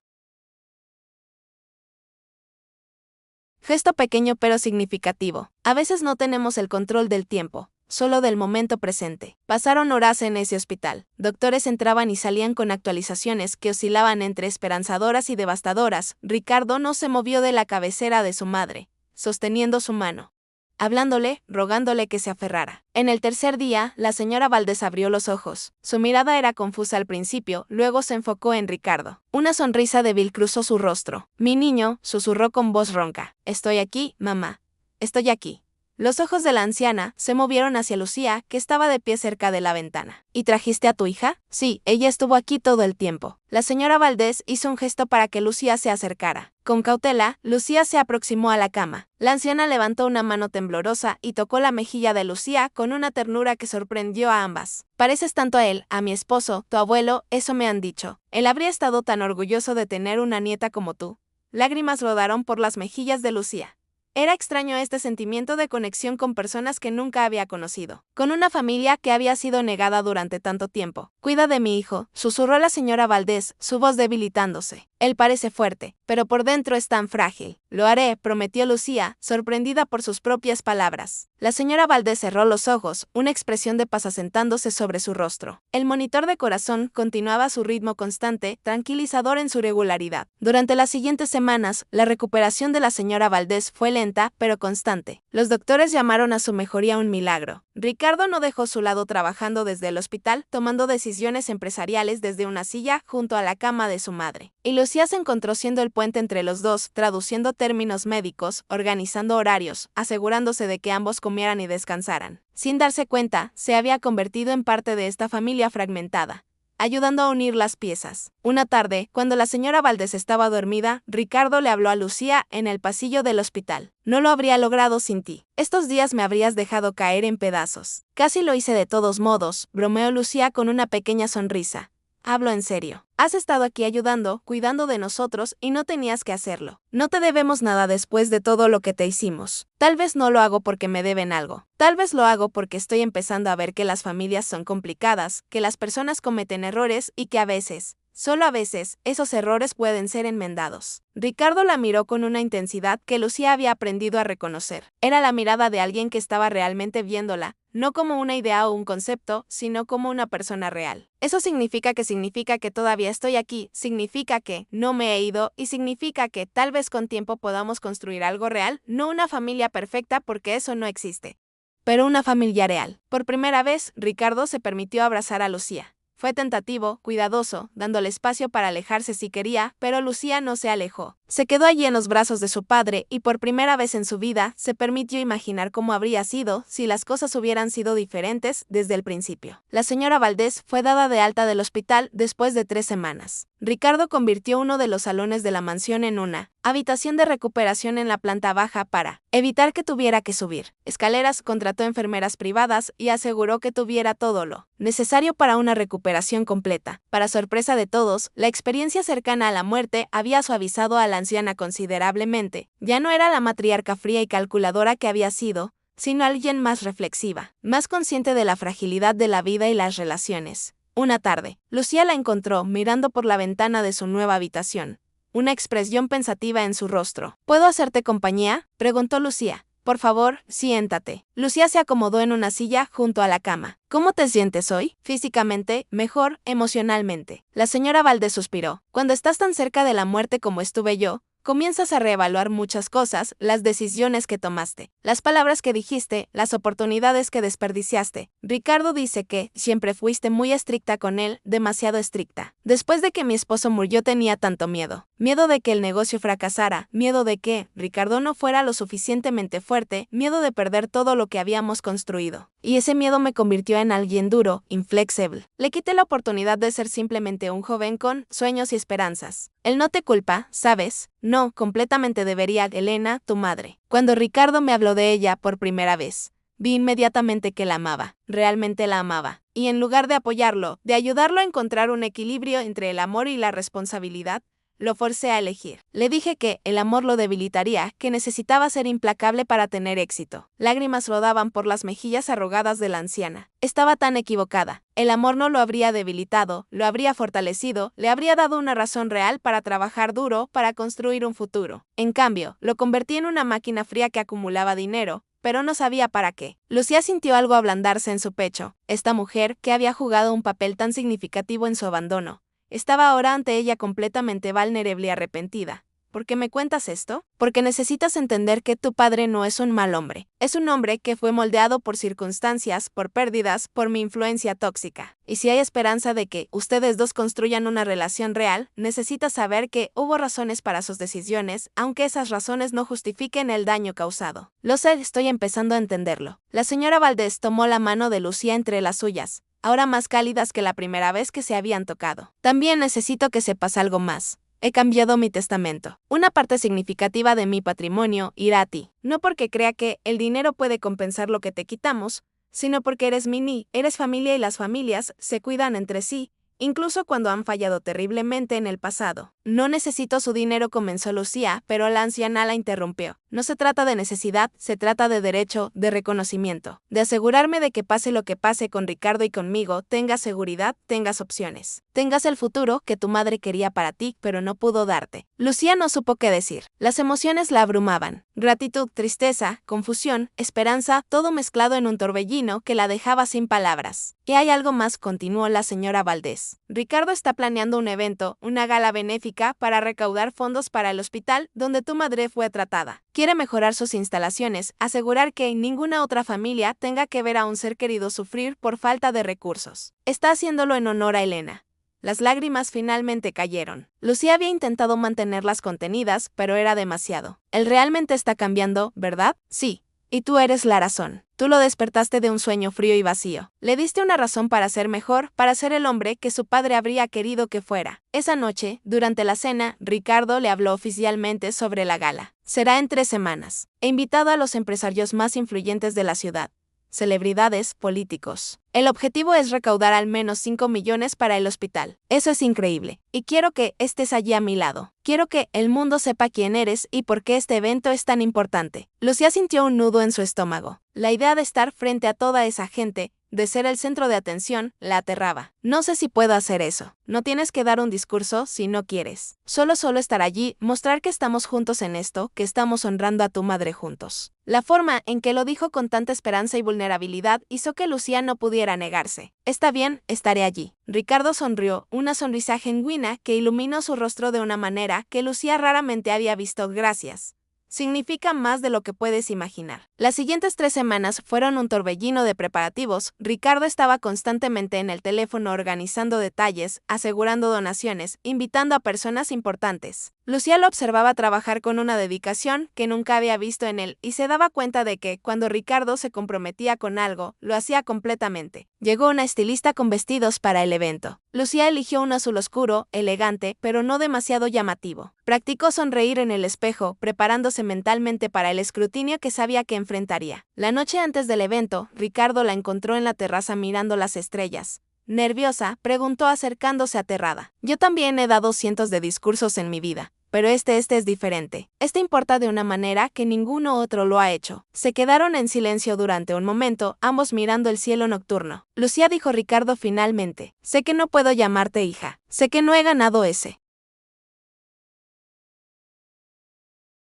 gesto pequeño pero significativo. A veces no tenemos el control del tiempo, solo del momento presente. Pasaron horas en ese hospital. Doctores entraban y salían con actualizaciones que oscilaban entre esperanzadoras y devastadoras. Ricardo no se movió de la cabecera de su madre, sosteniendo su mano, hablándole, rogándole que se aferrara. En el tercer día, la señora Valdés abrió los ojos. Su mirada era confusa al principio, luego se enfocó en Ricardo. Una sonrisa débil cruzó su rostro. Mi niño, susurró con voz ronca. Estoy aquí, mamá. Estoy aquí. Los ojos de la anciana se movieron hacia Lucía, que estaba de pie cerca de la ventana. ¿Y trajiste a tu hija? Sí, ella estuvo aquí todo el tiempo. La señora Valdés hizo un gesto para que Lucía se acercara. Con cautela, Lucía se aproximó a la cama. La anciana levantó una mano temblorosa y tocó la mejilla de Lucía con una ternura que sorprendió a ambas. Pareces tanto a él, a mi esposo, tu abuelo, eso me han dicho. Él habría estado tan orgulloso de tener una nieta como tú. Lágrimas rodaron por las mejillas de Lucía. Era extraño este sentimiento de conexión con personas que nunca había conocido, con una familia que había sido negada durante tanto tiempo. Cuida de mi hijo, susurró la señora Valdés, su voz debilitándose. Él parece fuerte, pero por dentro es tan frágil. Lo haré, prometió Lucía, sorprendida por sus propias palabras. La señora Valdés cerró los ojos, una expresión de paz asentándose sobre su rostro. El monitor de corazón continuaba su ritmo constante, tranquilizador en su regularidad. Durante las siguientes semanas, la recuperación de la señora Valdés fue lenta, pero constante. Los doctores llamaron a su mejoría un milagro. Ricardo no dejó su lado trabajando desde el hospital, tomando decisiones empresariales desde una silla junto a la cama de su madre. Y Lucía se encontró siendo el puente entre los dos, traduciendo términos médicos, organizando horarios, asegurándose de que ambos comieran y descansaran. Sin darse cuenta, se había convertido en parte de esta familia fragmentada, ayudando a unir las piezas. Una tarde, cuando la señora Valdés estaba dormida, Ricardo le habló a Lucía en el pasillo del hospital. No lo habría logrado sin ti. Estos días me habrías dejado caer en pedazos. Casi lo hice de todos modos, bromeó Lucía con una pequeña sonrisa. Hablo en serio. Has estado aquí ayudando, cuidando de nosotros y no tenías que hacerlo. No te debemos nada después de todo lo que te hicimos. Tal vez no lo hago porque me deben algo. Tal vez lo hago porque estoy empezando a ver que las familias son complicadas, que las personas cometen errores y que a veces, solo a veces, esos errores pueden ser enmendados. Ricardo la miró con una intensidad que Lucía había aprendido a reconocer. Era la mirada de alguien que estaba realmente viéndola, no como una idea o un concepto, sino como una persona real. Eso significa que todavía estoy aquí, significa que no me he ido y significa que tal vez con tiempo podamos construir algo real, no una familia perfecta porque eso no existe, pero una familia real. Por primera vez, Ricardo se permitió abrazar a Lucía. Fue tentativo, cuidadoso, dándole espacio para alejarse si quería, pero Lucía no se alejó. Se quedó allí en los brazos de su padre y por primera vez en su vida se permitió imaginar cómo habría sido si las cosas hubieran sido diferentes desde el principio. La señora Valdés fue dada de alta del hospital después de 3 semanas. Ricardo convirtió uno de los salones de la mansión en una habitación de recuperación en la planta baja para evitar que tuviera que subir escaleras, contrató enfermeras privadas y aseguró que tuviera todo lo necesario para una recuperación completa. Para sorpresa de todos, la experiencia cercana a la muerte había suavizado a la anciana considerablemente. Ya no era la matriarca fría y calculadora que había sido, sino alguien más reflexiva, más consciente de la fragilidad de la vida y las relaciones. Una tarde, Lucía la encontró mirando por la ventana de su nueva habitación, una expresión pensativa en su rostro. ¿Puedo hacerte compañía?, preguntó Lucía. Por favor, siéntate. Lucía se acomodó en una silla junto a la cama. ¿Cómo te sientes hoy? Físicamente, mejor, emocionalmente. La señora Valdés suspiró. Cuando estás tan cerca de la muerte como estuve yo, comienzas a reevaluar muchas cosas, las decisiones que tomaste, las palabras que dijiste, las oportunidades que desperdiciaste. Ricardo dice que siempre fuiste muy estricta con él, demasiado estricta. Después de que mi esposo murió tenía tanto miedo. Miedo de que el negocio fracasara, miedo de que Ricardo no fuera lo suficientemente fuerte, miedo de perder todo lo que habíamos construido. Y ese miedo me convirtió en alguien duro, inflexible. Le quité la oportunidad de ser simplemente un joven con sueños y esperanzas. Él no te culpa, ¿sabes? No, completamente debería Elena, tu madre. Cuando Ricardo me habló de ella por primera vez, vi inmediatamente que la amaba, realmente la amaba. Y en lugar de apoyarlo, de ayudarlo a encontrar un equilibrio entre el amor y la responsabilidad, lo forcé a elegir. Le dije que el amor lo debilitaría, que necesitaba ser implacable para tener éxito. Lágrimas rodaban por las mejillas arrugadas de la anciana. Estaba tan equivocada. El amor no lo habría debilitado, lo habría fortalecido, le habría dado una razón real para trabajar duro, para construir un futuro. En cambio, lo convertí en una máquina fría que acumulaba dinero, pero no sabía para qué. Lucía sintió algo ablandarse en su pecho. Esta mujer, que había jugado un papel tan significativo en su abandono, estaba ahora ante ella completamente vulnerable y arrepentida. ¿Por qué me cuentas esto? Porque necesitas entender que tu padre no es un mal hombre. Es un hombre que fue moldeado por circunstancias, por pérdidas, por mi influencia tóxica. Y si hay esperanza de que ustedes dos construyan una relación real, necesitas saber que hubo razones para sus decisiones, aunque esas razones no justifiquen el daño causado. Lo sé, estoy empezando a entenderlo. La señora Valdés tomó la mano de Lucía entre las suyas, ahora más cálidas que la primera vez que se habían tocado. También necesito que sepas algo más. He cambiado mi testamento. Una parte significativa de mi patrimonio irá a ti. No porque crea que el dinero puede compensar lo que te quitamos, sino porque eres eres familia y las familias se cuidan entre sí, incluso cuando han fallado terriblemente en el pasado. No necesito su dinero, comenzó Lucía, pero la anciana la interrumpió. No se trata de necesidad, se trata de derecho, de reconocimiento, de asegurarme de que pase lo que pase con Ricardo y conmigo, tengas seguridad, tengas opciones, tengas el futuro que tu madre quería para ti, pero no pudo darte. Lucía no supo qué decir. Las emociones la abrumaban. Gratitud, tristeza, confusión, esperanza, todo mezclado en un torbellino que la dejaba sin palabras. ¿Qué hay algo más?, continuó la señora Valdés. Ricardo está planeando un evento, una gala benéfica para recaudar fondos para el hospital donde tu madre fue tratada. Quiere mejorar sus instalaciones, asegurar que ninguna otra familia tenga que ver a un ser querido sufrir por falta de recursos. Está haciéndolo en honor a Elena. Las lágrimas finalmente cayeron. Lucía había intentado mantenerlas contenidas, pero era demasiado. Él realmente está cambiando, ¿verdad? Sí. Y tú eres la razón. Tú lo despertaste de un sueño frío y vacío. Le diste una razón para ser mejor, para ser el hombre que su padre habría querido que fuera. Esa noche, durante la cena, Ricardo le habló oficialmente sobre la gala. Será en 3 semanas. He invitado a los empresarios más influyentes de la ciudad. Celebridades, políticos. El objetivo es recaudar al menos 5 millones para el hospital. Eso es increíble. Y quiero que estés allí a mi lado. Quiero que el mundo sepa quién eres y por qué este evento es tan importante. Lucía sintió un nudo en su estómago. La idea de estar frente a toda esa gente, de ser el centro de atención, la aterraba. No sé si puedo hacer eso. No tienes que dar un discurso si no quieres. Solo estar allí, mostrar que estamos juntos en esto, que estamos honrando a tu madre juntos. La forma en que lo dijo con tanta esperanza y vulnerabilidad hizo que Lucía no pudiera negarse. Está bien, estaré allí. Ricardo sonrió, una sonrisa genuina que iluminó su rostro de una manera que Lucía raramente había visto. Gracias. Significa más de lo que puedes imaginar. Las siguientes 3 semanas fueron un torbellino de preparativos. Ricardo estaba constantemente en el teléfono organizando detalles, asegurando donaciones, invitando a personas importantes. Lucía lo observaba trabajar con una dedicación que nunca había visto en él y se daba cuenta de que, cuando Ricardo se comprometía con algo, lo hacía completamente. Llegó una estilista con vestidos para el evento. Lucía eligió un azul oscuro, elegante, pero no demasiado llamativo. Practicó sonreír en el espejo, preparándose mentalmente para el escrutinio que sabía que enfrentaría. La noche antes del evento, Ricardo la encontró en la terraza mirando las estrellas. Nerviosa, preguntó acercándose aterrada. Yo también he dado cientos de discursos en mi vida, pero este es diferente. Este importa de una manera que ninguno otro lo ha hecho. Se quedaron en silencio durante un momento, ambos mirando el cielo nocturno. Lucía, dijo Ricardo finalmente, sé que no puedo llamarte hija. Sé que no he ganado ese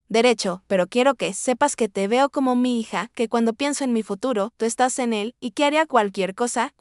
derecho, pero quiero que sepas que te veo como mi hija, que cuando pienso en mi futuro, tú estás en él, y que haría cualquier cosa,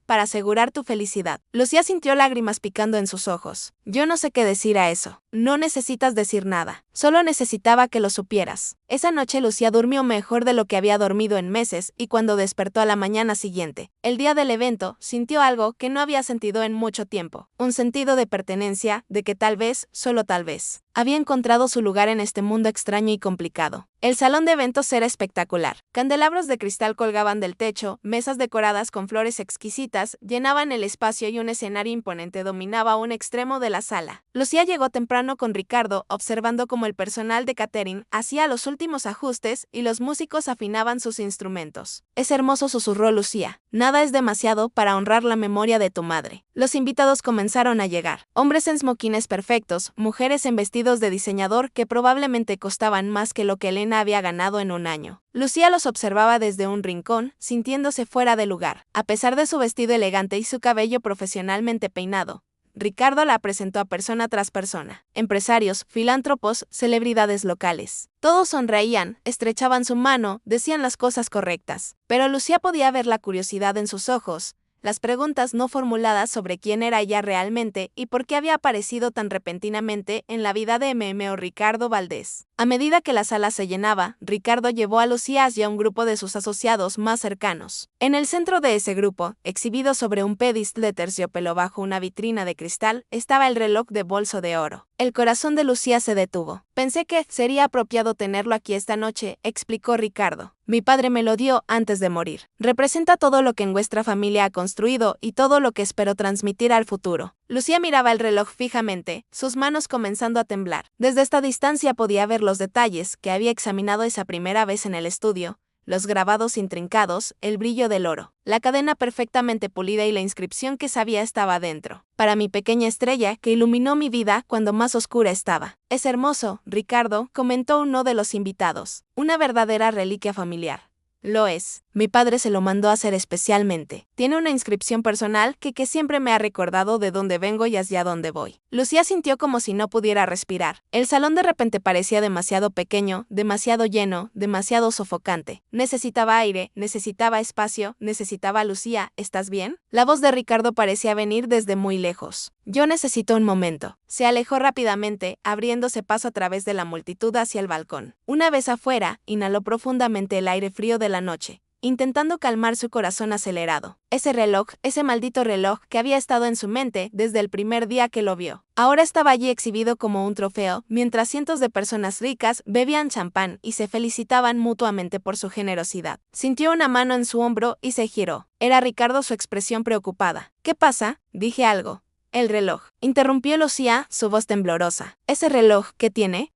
para asegurar tu felicidad. Lucía sintió lágrimas picando en sus ojos. Yo no sé qué decir a eso. No necesitas decir nada. Solo necesitaba que lo supieras. Esa noche Lucía durmió mejor de lo que había dormido en meses, y cuando despertó a la mañana siguiente, el día del evento, sintió algo que no había sentido en mucho tiempo. Un sentido de pertenencia, de que tal vez, solo tal vez, había encontrado su lugar en este mundo extraño y complicado. El salón de eventos era espectacular. Candelabros de cristal colgaban del techo, mesas decoradas con flores exquisitas llenaban el espacio y un escenario imponente dominaba un extremo de la sala. Lucía llegó temprano con Ricardo, observando cómo el personal de catering hacía los últimos ajustes y los músicos afinaban sus instrumentos. Es hermoso, susurró Lucía. Nada es demasiado para honrar la memoria de tu madre. Los invitados comenzaron a llegar. Hombres en smoquines perfectos, mujeres en vestidos de diseñador que probablemente costaban más que lo que Elena había ganado en un año. Lucía los observaba desde un rincón, sintiéndose fuera de lugar. A pesar de su vestido elegante y su cabello profesionalmente peinado, Ricardo la presentó a persona tras persona. Empresarios, filántropos, celebridades locales. Todos sonreían, estrechaban su mano, decían las cosas correctas. Pero Lucía podía ver la curiosidad en sus ojos, las preguntas no formuladas sobre quién era ella realmente y por qué había aparecido tan repentinamente en la vida de o Ricardo Valdés. A medida que la sala se llenaba, Ricardo llevó a Lucía hacia un grupo de sus asociados más cercanos. En el centro de ese grupo, exhibido sobre un pedestal de terciopelo bajo una vitrina de cristal, estaba el reloj de bolso de oro. El corazón de Lucía se detuvo. Pensé que sería apropiado tenerlo aquí esta noche, explicó Ricardo. Mi padre me lo dio antes de morir. Representa todo lo que en vuestra familia ha construido y todo lo que espero transmitir al futuro. Lucía miraba el reloj fijamente, sus manos comenzando a temblar. Desde esta distancia podía ver los detalles que había examinado esa primera vez en el estudio. Los grabados intrincados, el brillo del oro, la cadena perfectamente pulida y la inscripción que sabía estaba dentro. Para mi pequeña estrella que iluminó mi vida cuando más oscura estaba. Es hermoso, Ricardo, comentó uno de los invitados. Una verdadera reliquia familiar. Lo es. Mi padre se lo mandó a hacer especialmente. Tiene una inscripción personal que siempre me ha recordado de dónde vengo y hacia dónde voy. Lucía sintió como si no pudiera respirar. El salón de repente parecía demasiado pequeño, demasiado lleno, demasiado sofocante. Necesitaba aire, necesitaba espacio, necesitaba Lucía. ¿Estás bien? La voz de Ricardo parecía venir desde muy lejos. Yo necesito un momento. Se alejó rápidamente, abriéndose paso a través de la multitud hacia el balcón. Una vez afuera, inhaló profundamente el aire frío de la noche, intentando calmar su corazón acelerado. Ese reloj, ese maldito reloj que había estado en su mente desde el primer día que lo vio. Ahora estaba allí exhibido como un trofeo, mientras cientos de personas ricas bebían champán y se felicitaban mutuamente por su generosidad. Sintió una mano en su hombro y se giró. Era Ricardo, su expresión preocupada. ¿Qué pasa? Dije algo. El reloj. Interrumpió Lucía, su voz temblorosa. Ese reloj, ¿qué tiene?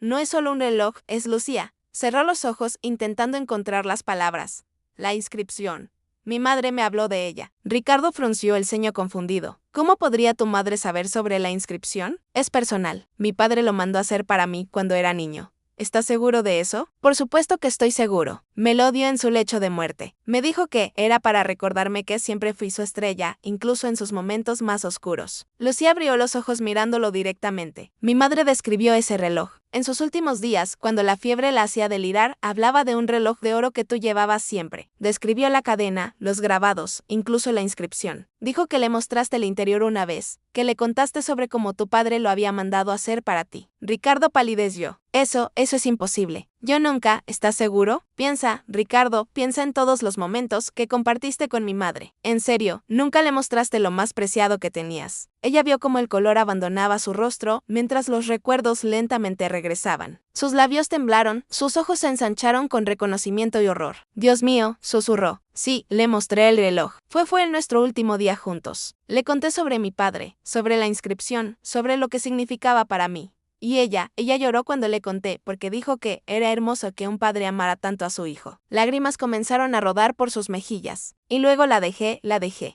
No es solo un reloj, es Lucía. Cerró los ojos intentando encontrar las palabras. La inscripción. Mi madre me habló de ella. Ricardo frunció el ceño confundido. ¿Cómo podría tu madre saber sobre la inscripción? Es personal. Mi padre lo mandó a hacer para mí cuando era niño. ¿Estás seguro de eso? Por supuesto que estoy seguro. Me lo dio en su lecho de muerte. Me dijo que era para recordarme que siempre fui su estrella, incluso en sus momentos más oscuros. Lucía abrió los ojos mirándolo directamente. Mi madre describió ese reloj. En sus últimos días, cuando la fiebre la hacía delirar, hablaba de un reloj de oro que tú llevabas siempre. Describió la cadena, los grabados, incluso la inscripción. Dijo que le mostraste el interior una vez, que le contaste sobre cómo tu padre lo había mandado hacer para ti. Ricardo palideció. Eso es imposible. Yo nunca, ¿estás seguro? Piensa, Ricardo, piensa en todos los momentos que compartiste con mi madre. En serio, nunca le mostraste lo más preciado que tenías. Ella vio cómo el color abandonaba su rostro mientras los recuerdos lentamente regresaban. Sus labios temblaron, sus ojos se ensancharon con reconocimiento y horror. Dios mío, susurró. Sí, le mostré el reloj. Fue nuestro último día juntos. Le conté sobre mi padre, sobre la inscripción, sobre lo que significaba para mí. Y ella lloró cuando le conté, porque dijo que era hermoso que un padre amara tanto a su hijo. Lágrimas comenzaron a rodar por sus mejillas. Y luego la dejé.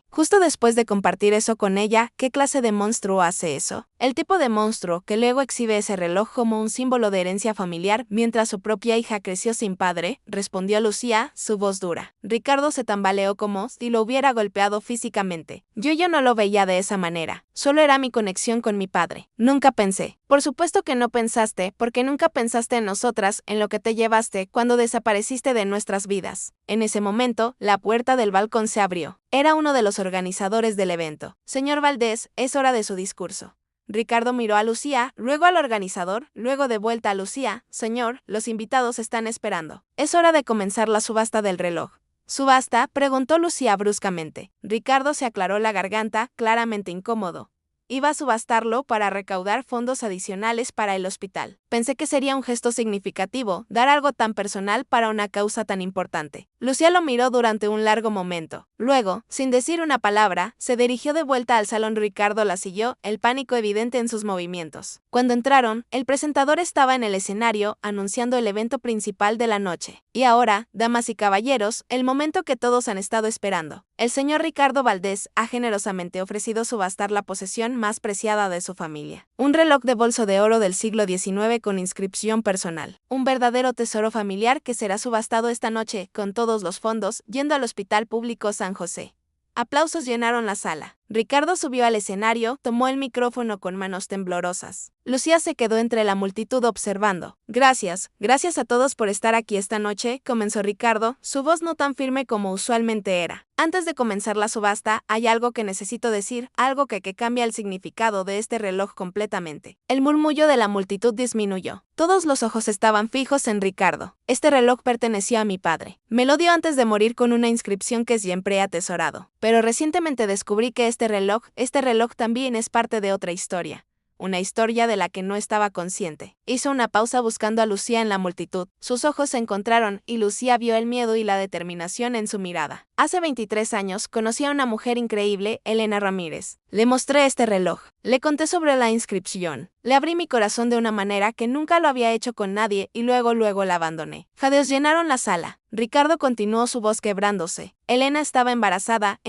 Justo después de compartir eso con ella, ¿qué clase de monstruo hace eso? El tipo de monstruo que luego exhibe ese reloj como un símbolo de herencia familiar mientras su propia hija creció sin padre, respondió Lucía, su voz dura. Ricardo se tambaleó como si lo hubiera golpeado físicamente. Yo no lo veía de esa manera. Solo era mi conexión con mi padre. Nunca pensé. Por supuesto que no pensaste, porque nunca pensaste en nosotras, en lo que te llevaste cuando desapareciste de nuestras vidas. En ese momento, la puerta del balcón se abrió. Era uno de los organizadores del evento. Señor Valdés, es hora de su discurso. Ricardo miró a Lucía, luego al organizador, luego de vuelta a Lucía. Señor, los invitados están esperando. Es hora de comenzar la subasta del reloj. ¿Subasta?, preguntó Lucía bruscamente. Ricardo se aclaró la garganta, claramente incómodo. Iba a subastarlo para recaudar fondos adicionales para el hospital. Pensé que sería un gesto significativo, dar algo tan personal para una causa tan importante. Lucía lo miró durante un largo momento. Luego, sin decir una palabra, se dirigió de vuelta al salón. Ricardo la siguió, el pánico evidente en sus movimientos. Cuando entraron, el presentador estaba en el escenario, anunciando el evento principal de la noche. Y ahora, damas y caballeros, el momento que todos han estado esperando. El señor Ricardo Valdés ha generosamente ofrecido subastar la posesión más preciada de su familia. Un reloj de bolso de oro del siglo XIX con inscripción personal. Un verdadero tesoro familiar que será subastado esta noche, con todos los fondos, yendo al Hospital Público San José. Aplausos llenaron la sala. Ricardo subió al escenario, tomó el micrófono con manos temblorosas. Lucía se quedó entre la multitud observando. Gracias a todos por estar aquí esta noche, comenzó Ricardo, su voz no tan firme como usualmente era. Antes de comenzar la subasta, hay algo que necesito decir, algo que cambia el significado de este reloj completamente. El murmullo de la multitud disminuyó. Todos los ojos estaban fijos en Ricardo. Este reloj perteneció a mi padre. Me lo dio antes de morir con una inscripción que siempre he atesorado. Pero recientemente descubrí que este reloj también es parte de otra historia. Una historia de la que no estaba consciente. Hizo una pausa buscando a Lucía en la multitud. Sus ojos se encontraron y Lucía vio el miedo y la determinación en su mirada. Hace 23 años conocí a una mujer increíble, Elena Ramírez. Le mostré este reloj. Le conté sobre la inscripción. Le abrí mi corazón de una manera que nunca lo había hecho con nadie y luego la abandoné. Jadeos llenaron la sala. Ricardo continuó, su voz quebrándose. Elena estaba embarazada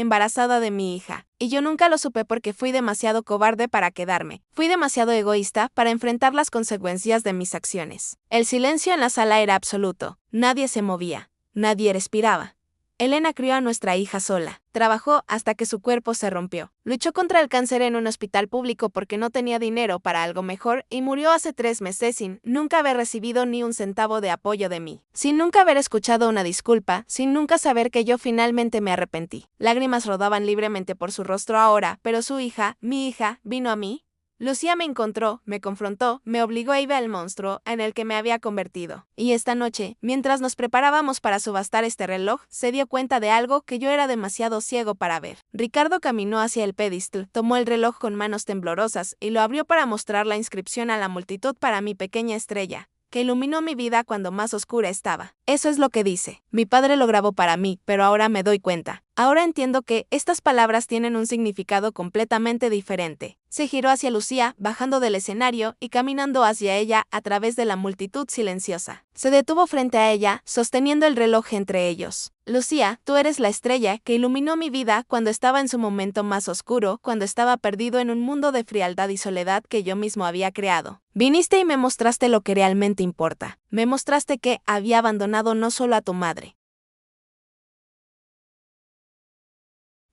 de mi hija. Y yo nunca lo supe porque fui demasiado cobarde para quedarme. Fui demasiado egoísta para enfrentar las consecuencias de mis acciones. El silencio en la sala era absoluto. Nadie se movía. Nadie respiraba. Elena crió a nuestra hija sola. Trabajó hasta que su cuerpo se rompió. Luchó contra el cáncer en un hospital público porque no tenía dinero para algo mejor y murió hace 3 meses sin nunca haber recibido ni un centavo de apoyo de mí. Sin nunca haber escuchado una disculpa, sin nunca saber que yo finalmente me arrepentí. Lágrimas rodaban libremente por su rostro ahora, pero su hija, mi hija, vino a mí. Lucía me encontró, me confrontó, me obligó a ir al monstruo en el que me había convertido. Y esta noche, mientras nos preparábamos para subastar este reloj, se dio cuenta de algo que yo era demasiado ciego para ver. Ricardo caminó hacia el pedestal, tomó el reloj con manos temblorosas y lo abrió para mostrar la inscripción a la multitud para mi pequeña estrella, que iluminó mi vida cuando más oscura estaba. Eso es lo que dice. Mi padre lo grabó para mí, pero ahora me doy cuenta. Ahora entiendo que estas palabras tienen un significado completamente diferente. Se giró hacia Lucía, bajando del escenario y caminando hacia ella a través de la multitud silenciosa. Se detuvo frente a ella, sosteniendo el reloj entre ellos. Lucía, tú eres la estrella que iluminó mi vida cuando estaba en su momento más oscuro, cuando estaba perdido en un mundo de frialdad y soledad que yo mismo había creado. Viniste y me mostraste lo que realmente importa. Me mostraste que había abandonado no solo a tu madre,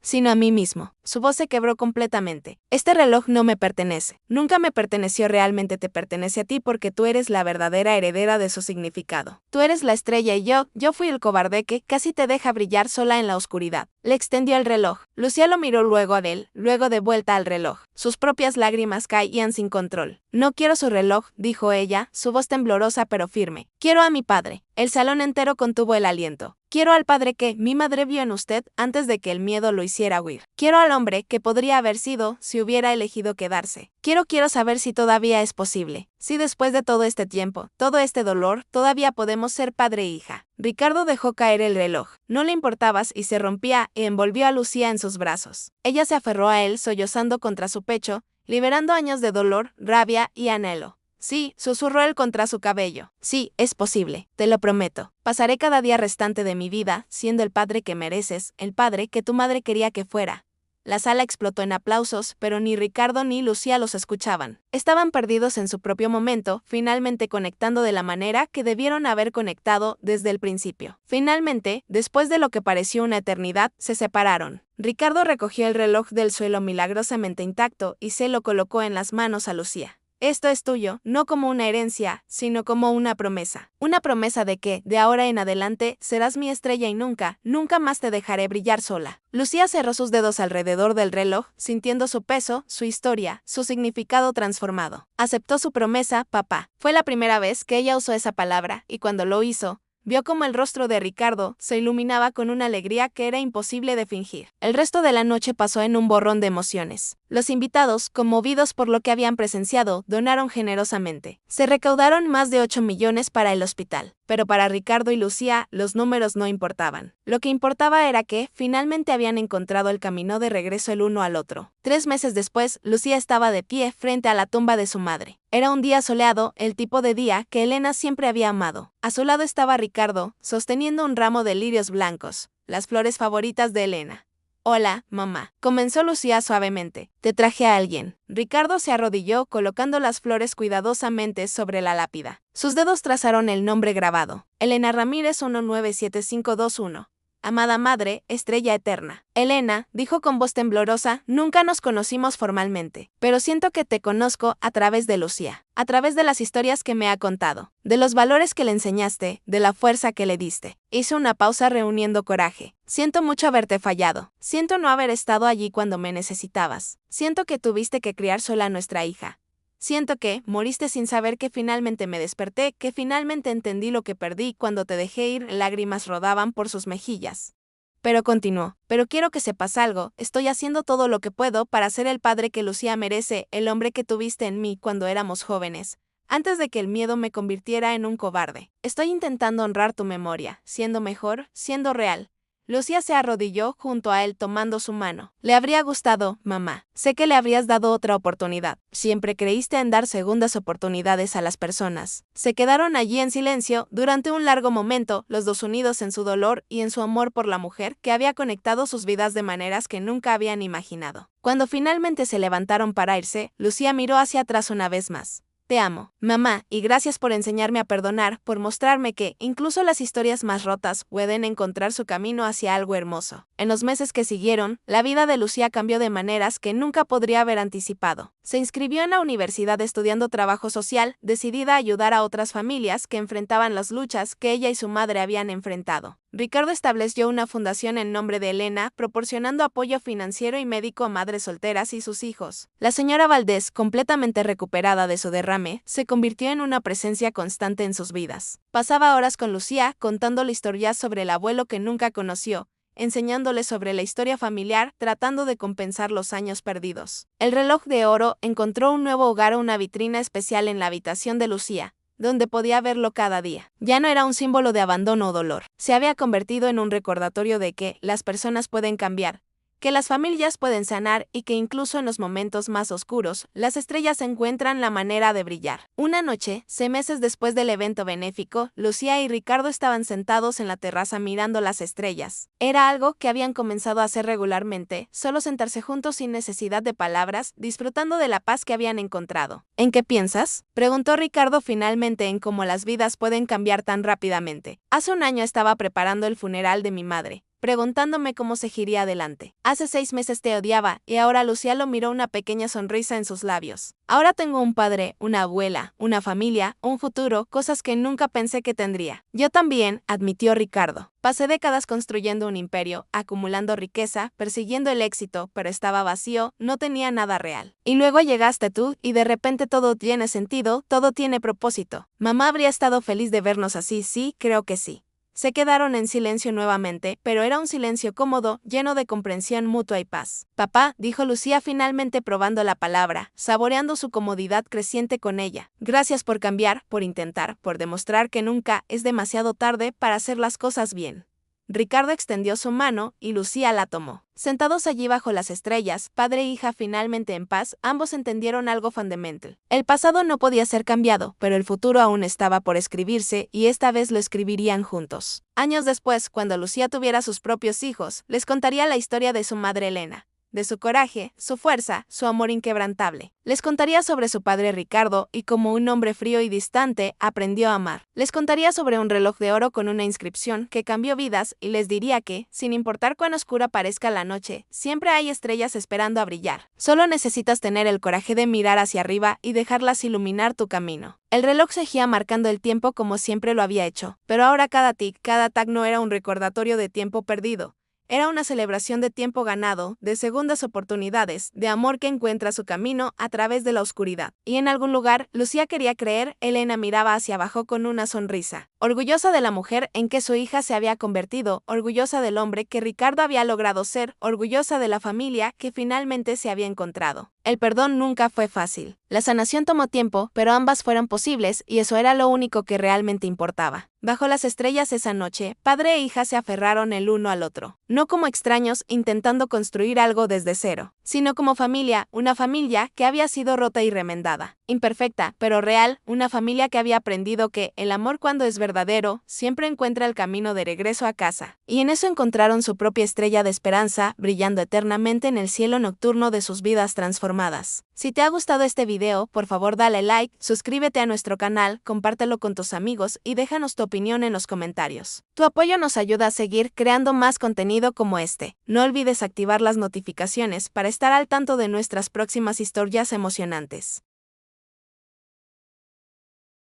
sino a mí mismo. Su voz se quebró completamente. Este reloj no me pertenece. Nunca me perteneció realmente, te pertenece a ti porque tú eres la verdadera heredera de su significado. Tú eres la estrella y yo fui el cobarde que casi te deja brillar sola en la oscuridad. Le extendió el reloj. Lucía lo miró luego a él, luego de vuelta al reloj. Sus propias lágrimas caían sin control. No quiero su reloj, dijo ella, su voz temblorosa pero firme. Quiero a mi padre. El salón entero contuvo el aliento. Quiero al padre que mi madre vio en usted antes de que el miedo lo hiciera huir. Quiero al hombre que podría haber sido si hubiera elegido quedarse. Quiero saber si todavía es posible. Si después de todo este tiempo, todo este dolor, todavía podemos ser padre e hija. Ricardo dejó caer el reloj. No le importabas y se rompía y envolvió a Lucía en sus brazos. Ella se aferró a él sollozando contra su pecho, liberando años de dolor, rabia y anhelo. Sí, susurró él contra su cabello. Sí, es posible, te lo prometo. Pasaré cada día restante de mi vida siendo el padre que mereces, el padre que tu madre quería que fuera. La sala explotó en aplausos, pero ni Ricardo ni Lucía los escuchaban. Estaban perdidos en su propio momento, finalmente conectando de la manera que debieron haber conectado desde el principio. Finalmente, después de lo que pareció una eternidad, se separaron. Ricardo recogió el reloj del suelo milagrosamente intacto y se lo colocó en las manos a Lucía. Esto es tuyo, no como una herencia, sino como una promesa. Una promesa de que, de ahora en adelante, serás mi estrella y nunca, nunca más te dejaré brillar sola. Lucía cerró sus dedos alrededor del reloj, sintiendo su peso, su historia, su significado transformado. Aceptó su promesa, papá. Fue la primera vez que ella usó esa palabra, y cuando lo hizo, vio como el rostro de Ricardo se iluminaba con una alegría que era imposible de fingir. El resto de la noche pasó en un borrón de emociones. Los invitados, conmovidos por lo que habían presenciado, donaron generosamente. Se recaudaron más de 8 millones para el hospital. Pero para Ricardo y Lucía, los números no importaban. Lo que importaba era que, finalmente habían encontrado el camino de regreso el uno al otro. 3 meses después, Lucía estaba de pie frente a la tumba de su madre. Era un día soleado, el tipo de día que Elena siempre había amado. A su lado estaba Ricardo, sosteniendo un ramo de lirios blancos, las flores favoritas de Elena. Hola, mamá, comenzó Lucía suavemente. Te traje a alguien. Ricardo se arrodilló colocando las flores cuidadosamente sobre la lápida. Sus dedos trazaron el nombre grabado. Elena Ramírez 197521. Amada madre, estrella eterna. Elena, dijo con voz temblorosa, nunca nos conocimos formalmente, pero siento que te conozco a través de Lucía, a través de las historias que me ha contado, de los valores que le enseñaste, de la fuerza que le diste. Hizo una pausa reuniendo coraje. Siento mucho haberte fallado. Siento no haber estado allí cuando me necesitabas. Siento que tuviste que criar sola a nuestra hija. Siento que moriste sin saber que finalmente me desperté, que finalmente entendí lo que perdí cuando te dejé ir, lágrimas rodaban por sus mejillas. Pero continuó, pero quiero que sepas algo, estoy haciendo todo lo que puedo para ser el padre que Lucía merece, el hombre que tuviste en mí cuando éramos jóvenes, antes de que el miedo me convirtiera en un cobarde. Estoy intentando honrar tu memoria, siendo mejor, siendo real. Lucía se arrodilló junto a él tomando su mano. Le habría gustado, mamá. Sé que le habrías dado otra oportunidad. Siempre creíste en dar segundas oportunidades a las personas. Se quedaron allí en silencio durante un largo momento, los dos unidos en su dolor y en su amor por la mujer que había conectado sus vidas de maneras que nunca habían imaginado. Cuando finalmente se levantaron para irse, Lucía miró hacia atrás una vez más. Te amo, mamá, y gracias por enseñarme a perdonar, por mostrarme que, incluso las historias más rotas, pueden encontrar su camino hacia algo hermoso. En los meses que siguieron, la vida de Lucía cambió de maneras que nunca podría haber anticipado. Se inscribió en la universidad estudiando trabajo social, decidida a ayudar a otras familias que enfrentaban las luchas que ella y su madre habían enfrentado. Ricardo estableció una fundación en nombre de Elena, proporcionando apoyo financiero y médico a madres solteras y sus hijos. La señora Valdés, completamente recuperada de su derrame, se convirtió en una presencia constante en sus vidas. Pasaba horas con Lucía, contándole historias sobre el abuelo que nunca conoció, enseñándole sobre la historia familiar, tratando de compensar los años perdidos. El reloj de oro encontró un nuevo hogar, una vitrina especial en la habitación de Lucía, donde podía verlo cada día. Ya no era un símbolo de abandono o dolor. Se había convertido en un recordatorio de que las personas pueden cambiar, que las familias pueden sanar y que incluso en los momentos más oscuros, las estrellas encuentran la manera de brillar. Una noche, 6 meses después del evento benéfico, Lucía y Ricardo estaban sentados en la terraza mirando las estrellas. Era algo que habían comenzado a hacer regularmente, solo sentarse juntos sin necesidad de palabras, disfrutando de la paz que habían encontrado. ¿En qué piensas?, preguntó Ricardo finalmente, en cómo las vidas pueden cambiar tan rápidamente. Hace un año estaba preparando el funeral de mi madre. preguntándome cómo seguiría adelante. Hace 6 meses te odiaba, y ahora Lucía lo miró, una pequeña sonrisa en sus labios. Ahora tengo un padre, una abuela, una familia, un futuro, cosas que nunca pensé que tendría. Yo también, admitió Ricardo. Pasé décadas construyendo un imperio, acumulando riqueza, persiguiendo el éxito, pero estaba vacío, no tenía nada real. Y luego llegaste tú, y de repente todo tiene sentido, todo tiene propósito. Mamá habría estado feliz de vernos así, sí, creo que sí. Se quedaron en silencio nuevamente, pero era un silencio cómodo, lleno de comprensión mutua y paz. Papá, dijo Lucía finalmente probando la palabra, saboreando su comodidad creciente con ella. Gracias por cambiar, por intentar, por demostrar que nunca es demasiado tarde para hacer las cosas bien. Ricardo extendió su mano, y Lucía la tomó. Sentados allí bajo las estrellas, padre e hija finalmente en paz, ambos entendieron algo fundamental. El pasado no podía ser cambiado, pero el futuro aún estaba por escribirse, y esta vez lo escribirían juntos. Años después, cuando Lucía tuviera sus propios hijos, les contaría la historia de su madre Elena, de su coraje, su fuerza, su amor inquebrantable. Les contaría sobre su padre Ricardo y cómo un hombre frío y distante aprendió a amar. Les contaría sobre un reloj de oro con una inscripción que cambió vidas, y les diría que, sin importar cuán oscura parezca la noche, siempre hay estrellas esperando a brillar. Solo necesitas tener el coraje de mirar hacia arriba y dejarlas iluminar tu camino. El reloj seguía marcando el tiempo como siempre lo había hecho, pero ahora cada tic, cada tac no era un recordatorio de tiempo perdido. Era una celebración de tiempo ganado, de segundas oportunidades, de amor que encuentra su camino a través de la oscuridad. Y en algún lugar, Lucía quería creer, Elena miraba hacia abajo con una sonrisa. Orgullosa de la mujer en que su hija se había convertido, orgullosa del hombre que Ricardo había logrado ser, orgullosa de la familia que finalmente se había encontrado. El perdón nunca fue fácil. La sanación tomó tiempo, pero ambas fueron posibles, y eso era lo único que realmente importaba. Bajo las estrellas esa noche, padre e hija se aferraron el uno al otro. No como extraños intentando construir algo desde cero, sino como familia, una familia que había sido rota y remendada. Imperfecta, pero real, una familia que había aprendido que el amor, cuando es verdadero, siempre encuentra el camino de regreso a casa. Y en eso encontraron su propia estrella de esperanza, brillando eternamente en el cielo nocturno de sus vidas transformadas. Si te ha gustado este video, por favor dale like, suscríbete a nuestro canal, compártelo con tus amigos y déjanos tu opinión en los comentarios. Tu apoyo nos ayuda a seguir creando más contenido como este. No olvides activar las notificaciones para estar al tanto de nuestras próximas historias emocionantes.